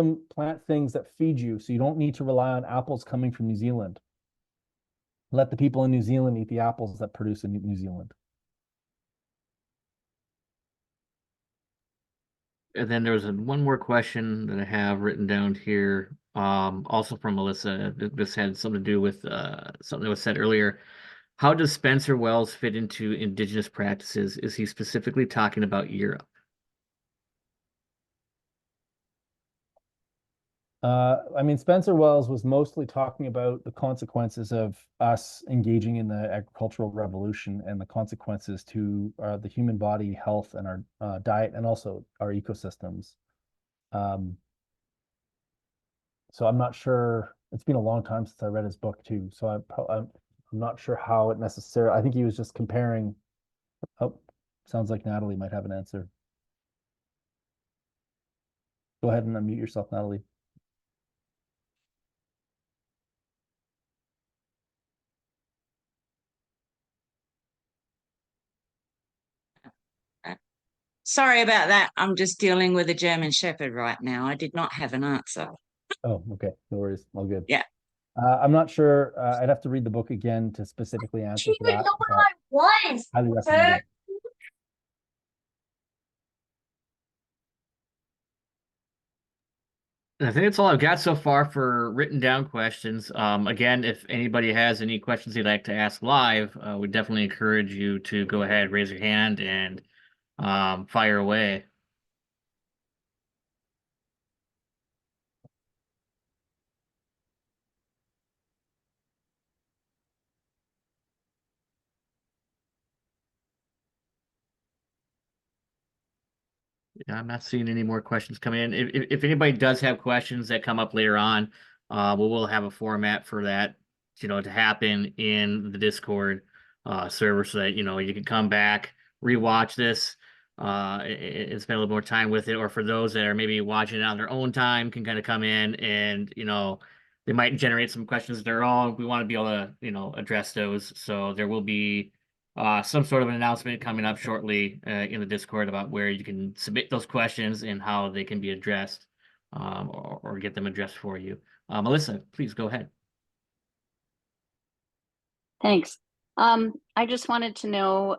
things that feed you, so you don't need to rely on apples coming from New Zealand. Let the people in New Zealand eat the apples that produce in New Zealand. And then there was one more question that I have written down here, also from Melissa. This had something to do with something that was said earlier. How does Spencer Wells fit into indigenous practices? Is he specifically talking about Europe? Spencer Wells was mostly talking about the consequences of us engaging in the agricultural revolution and the consequences to the human body, health, and our diet, and also our ecosystems. So I'm not sure. It's been a long time since I read his book too, so I'm not sure how it necessarily. I think he was just comparing. Oh, sounds like Natalie might have an answer. Go ahead and unmute yourself, Natalie. Sorry about that. I'm just dealing with a German Shepherd right now. I did not have an answer. Oh, okay. No worries. All good. Yeah. I'm not sure. I'd have to read the book again to specifically answer to that. Highly recommend it. I think that's all I've got so far for written down questions. Again, if anybody has any questions they'd like to ask live, we definitely encourage you to go ahead, raise your hand, and fire away. Yeah, I'm not seeing any more questions come in. If anybody does have questions that come up later on, we'll have a format for that, to happen in the Discord server, so that you can come back, rewatch this, and spend a little more time with it. Or for those that are maybe watching it on their own time, can kind of come in and they might generate some questions of their own. We want to be able to address those. So there will be some sort of an announcement coming up shortly in the Discord about where you can submit those questions and how they can be addressed, or get them addressed for you. Melissa, please go ahead. Thanks. I just wanted to know,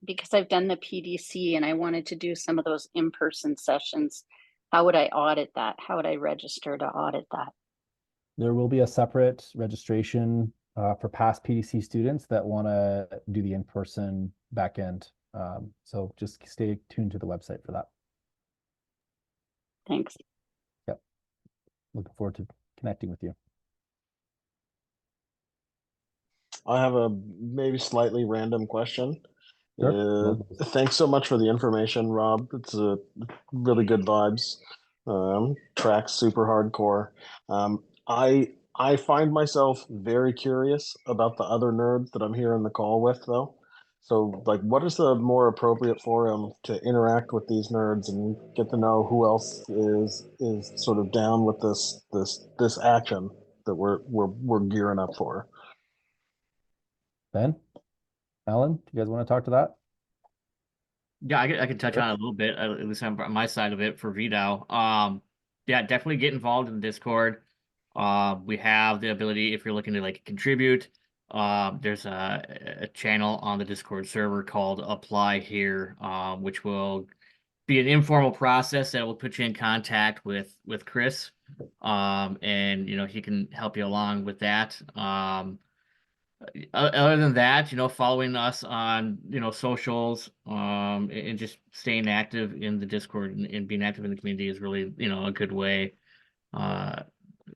because I've done the PDC and I wanted to do some of those in-person sessions, how would I audit that? How would I register to audit that? There will be a separate registration for past PDC students that want to do the in-person backend. So just stay tuned to the website for that. Thanks. Yep. Looking forward to connecting with you. I have a maybe slightly random question. Sure. Thanks so much for the information, Rob. It's a really good vibes. Tracks super hardcore. I find myself very curious about the other nerds that I'm here in the call with, though. So, like, what is the more appropriate forum to interact with these nerds and get to know who else is sort of down with this action that we're gearing up for? Ben, Alan, do you guys want to talk to that? Yeah, I can touch on it a little bit, at least on my side of it for VDAO. Yeah, definitely get involved in the Discord. We have the ability, if you're looking to contribute, there's a channel on the Discord server called Apply Here, which will be an informal process that will put you in contact with Chris, and he can help you along with that. Other than that, following us on, socials, and just staying active in the Discord and being active in the community is really, a good way uh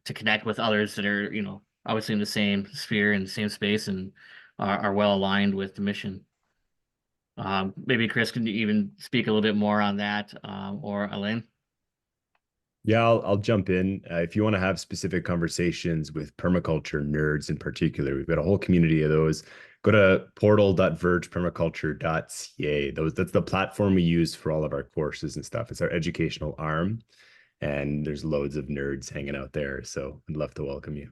to connect with others that are, obviously in the same sphere and the same space and are well aligned with the mission. Maybe Chris can even speak a little bit more on that, or Elaine. Yeah, I'll jump in. If you want to have specific conversations with permaculture nerds in particular, we've got a whole community of those. Go to portal.vergepermaculture.ca. That's the platform we use for all of our courses and stuff. It's our educational arm, and there's loads of nerds hanging out there. So I'd love to welcome you.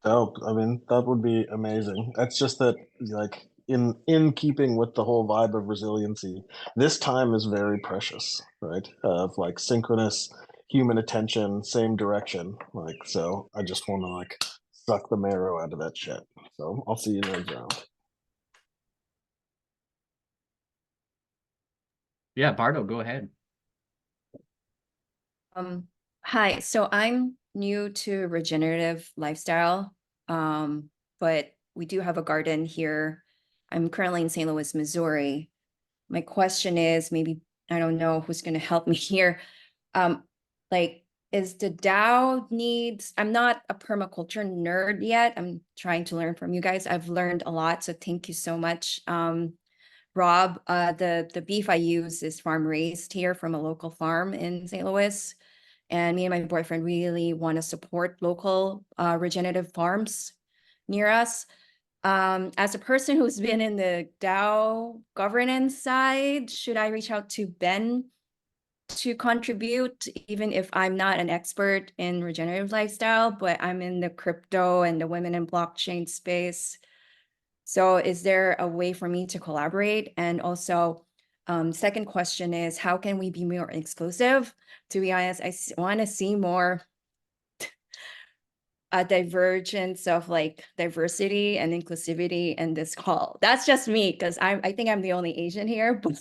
Dope. I mean, that would be amazing. That's just that, like, in keeping with the whole vibe of resiliency, this time is very precious, right? Of like synchronous human attention, same direction. Like, so I just want to like suck the marrow out of that shit. So I'll see you nerds around. Yeah, Bardo, go ahead. Hi, so I'm new to regenerative lifestyle, but we do have a garden here. I'm currently in St. Louis, Missouri. My question is, maybe I don't know who's going to help me here. Like, is the DAO needs? I'm not a permaculture nerd yet. I'm trying to learn from you guys. I've learned a lot, so thank you so much. Rob, the beef I use is farm raised here from a local farm in St. Louis. And me and my boyfriend really want to support local regenerative farms near us. As a person who's been in the DAO governance side, should I reach out to Ben to contribute, even if I'm not an expert in regenerative lifestyle, but I'm in the crypto and the women in blockchain space? So is there a way for me to collaborate? And also, second question is, how can we be more exclusive? To be honest, I want to see more a divergence of like diversity and inclusivity in this call. That's just me, because I think I'm the only Asian here. But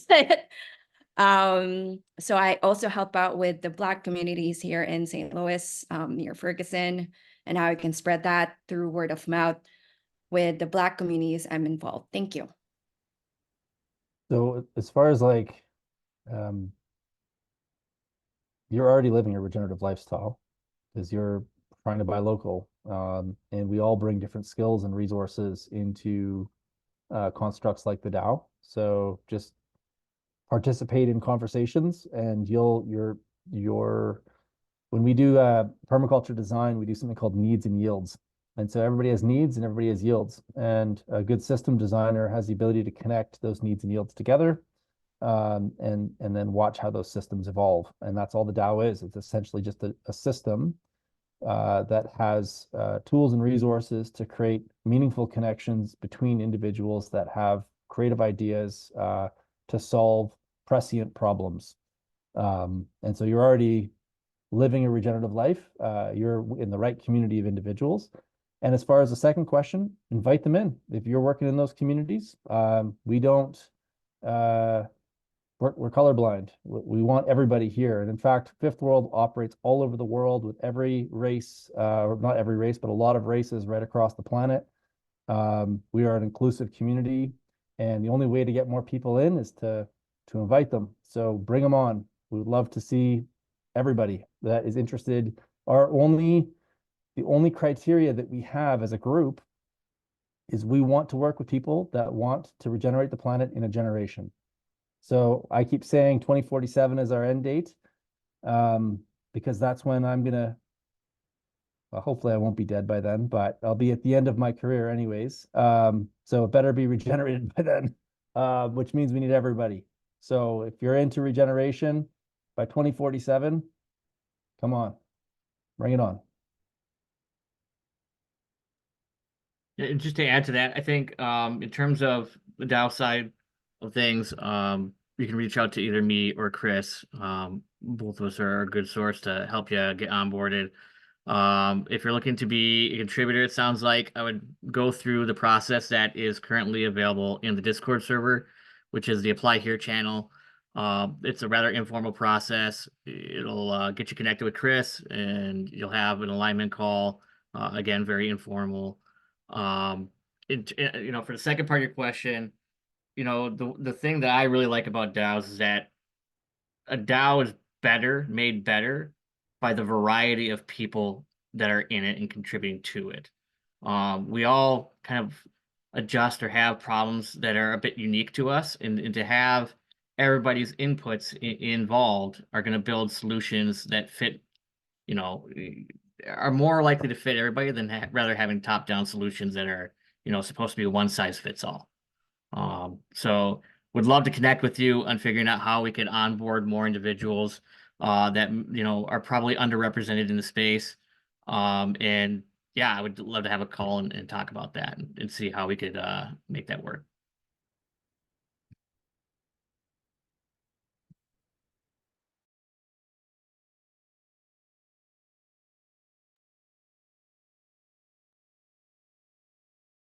so I also help out with the Black communities here in St. Louis, near Ferguson, and how I can spread that through word of mouth with the Black communities I'm involved. Thank you. So as far as like, you're already living a regenerative lifestyle because you're trying to buy local, and we all bring different skills and resources into constructs like the DAO. So just participate in conversations, and when we do permaculture design, we do something called needs and yields. And so everybody has needs and everybody has yields. And a good system designer has the ability to connect those needs and yields together, and then watch how those systems evolve. And that's all the DAO is. It's essentially just a system that has tools and resources to create meaningful connections between individuals that have creative ideas to solve prescient problems. And so you're already living a regenerative life. You're in the right community of individuals. And as far as the second question, invite them in. If you're working in those communities, we don't, we're colorblind. We want everybody here. And in fact, Fifth World operates all over the world with every race, or not every race, but a lot of races right across the planet. We are an inclusive community, and the only way to get more people in is to invite them. So bring them on. We would love to see everybody that is interested. The only criteria that we have as a group is we want to work with people that want to regenerate the planet in a generation. So I keep saying 2047 is our end date, because that's when I'm gonna, well, hopefully I won't be dead by then, but I'll be at the end of my career anyways. So it better be regenerated by then, which means we need everybody. So if you're into regeneration by 2047, come on, bring it on. And just to add to that, I think in terms of the DAO side of things, you can reach out to either me or Chris. Both of us are a good source to help you get onboarded. If you're looking to be a contributor, it sounds like I would go through the process that is currently available in the Discord server, which is the Apply Here channel. It's a rather informal process. It'll get you connected with Chris, and you'll have an alignment call. Again, very informal. for the second part of your question, the thing that I really like about DAOs is that a DAO is made better by the variety of people that are in it and contributing to it. We all kind of adjust or have problems that are a bit unique to us, and to have everybody's inputs involved are going to build solutions that fit, are more likely to fit everybody than rather having top-down solutions that are, supposed to be a one-size-fits-all. So would love to connect with you on figuring out how we could onboard more individuals that are probably underrepresented in the space. And yeah, I would love to have a call and talk about that and see how we could make that work.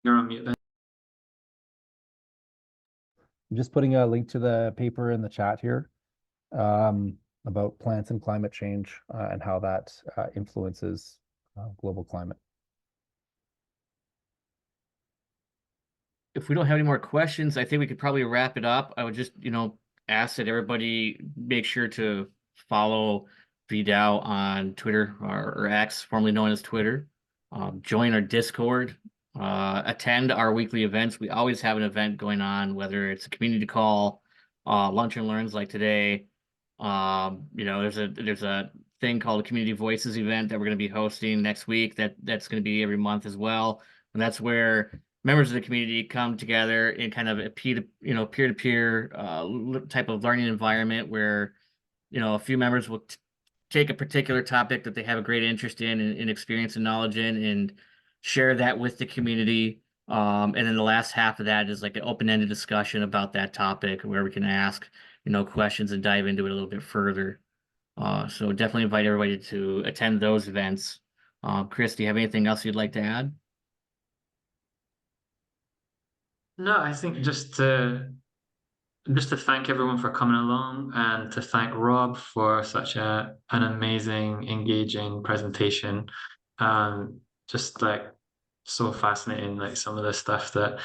You're on mute then. I'm just putting a link to the paper in the chat here about plants and climate change and how that influences global climate. If we don't have any more questions, I think we could probably wrap it up. I would just, ask that everybody make sure to follow VDAO on Twitter or X, formerly known as Twitter. Join our Discord. Attend our weekly events. We always have an event going on, whether it's a community call, lunch and learns like today. There's a thing called a Community Voices event that we're going to be hosting next week. That's going to be every month as well, and that's where members of the community come together in kind of a peer-to-peer type of learning environment where a few members will take a particular topic that they have a great interest in and experience and knowledge in, and share that with the community. And then the last half of that is like an open-ended discussion about that topic where we can ask, questions and dive into it a little bit further. So definitely invite everybody to attend those events. Chris, do you have anything else you'd like to add? No, I think just to thank everyone for coming along and to thank Rob for such an amazing, engaging presentation. Just like so fascinating, like some of the stuff that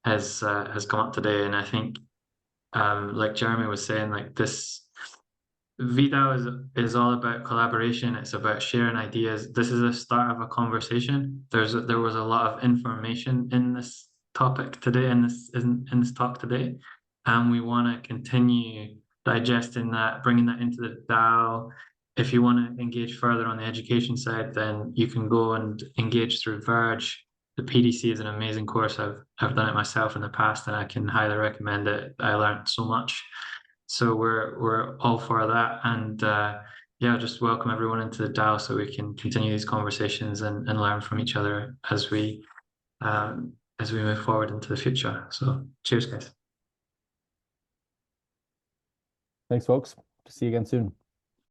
has come up today. And I think, like Jeremy was saying, like this VDAO is all about collaboration. It's about sharing ideas. This is the start of a conversation. There was a lot of information in this topic today, in this talk today, and we want to continue digesting that, bringing that into the DAO. If you want to engage further on the education side, then you can go and engage through Verge. The PDC is an amazing course. I've done it myself in the past, and I can highly recommend it. I learned so much. So we're all for that, and yeah, just welcome everyone into the DAO so we can continue these conversations and learn from each other as we move forward into the future. So cheers, guys. Thanks, folks. See you again soon.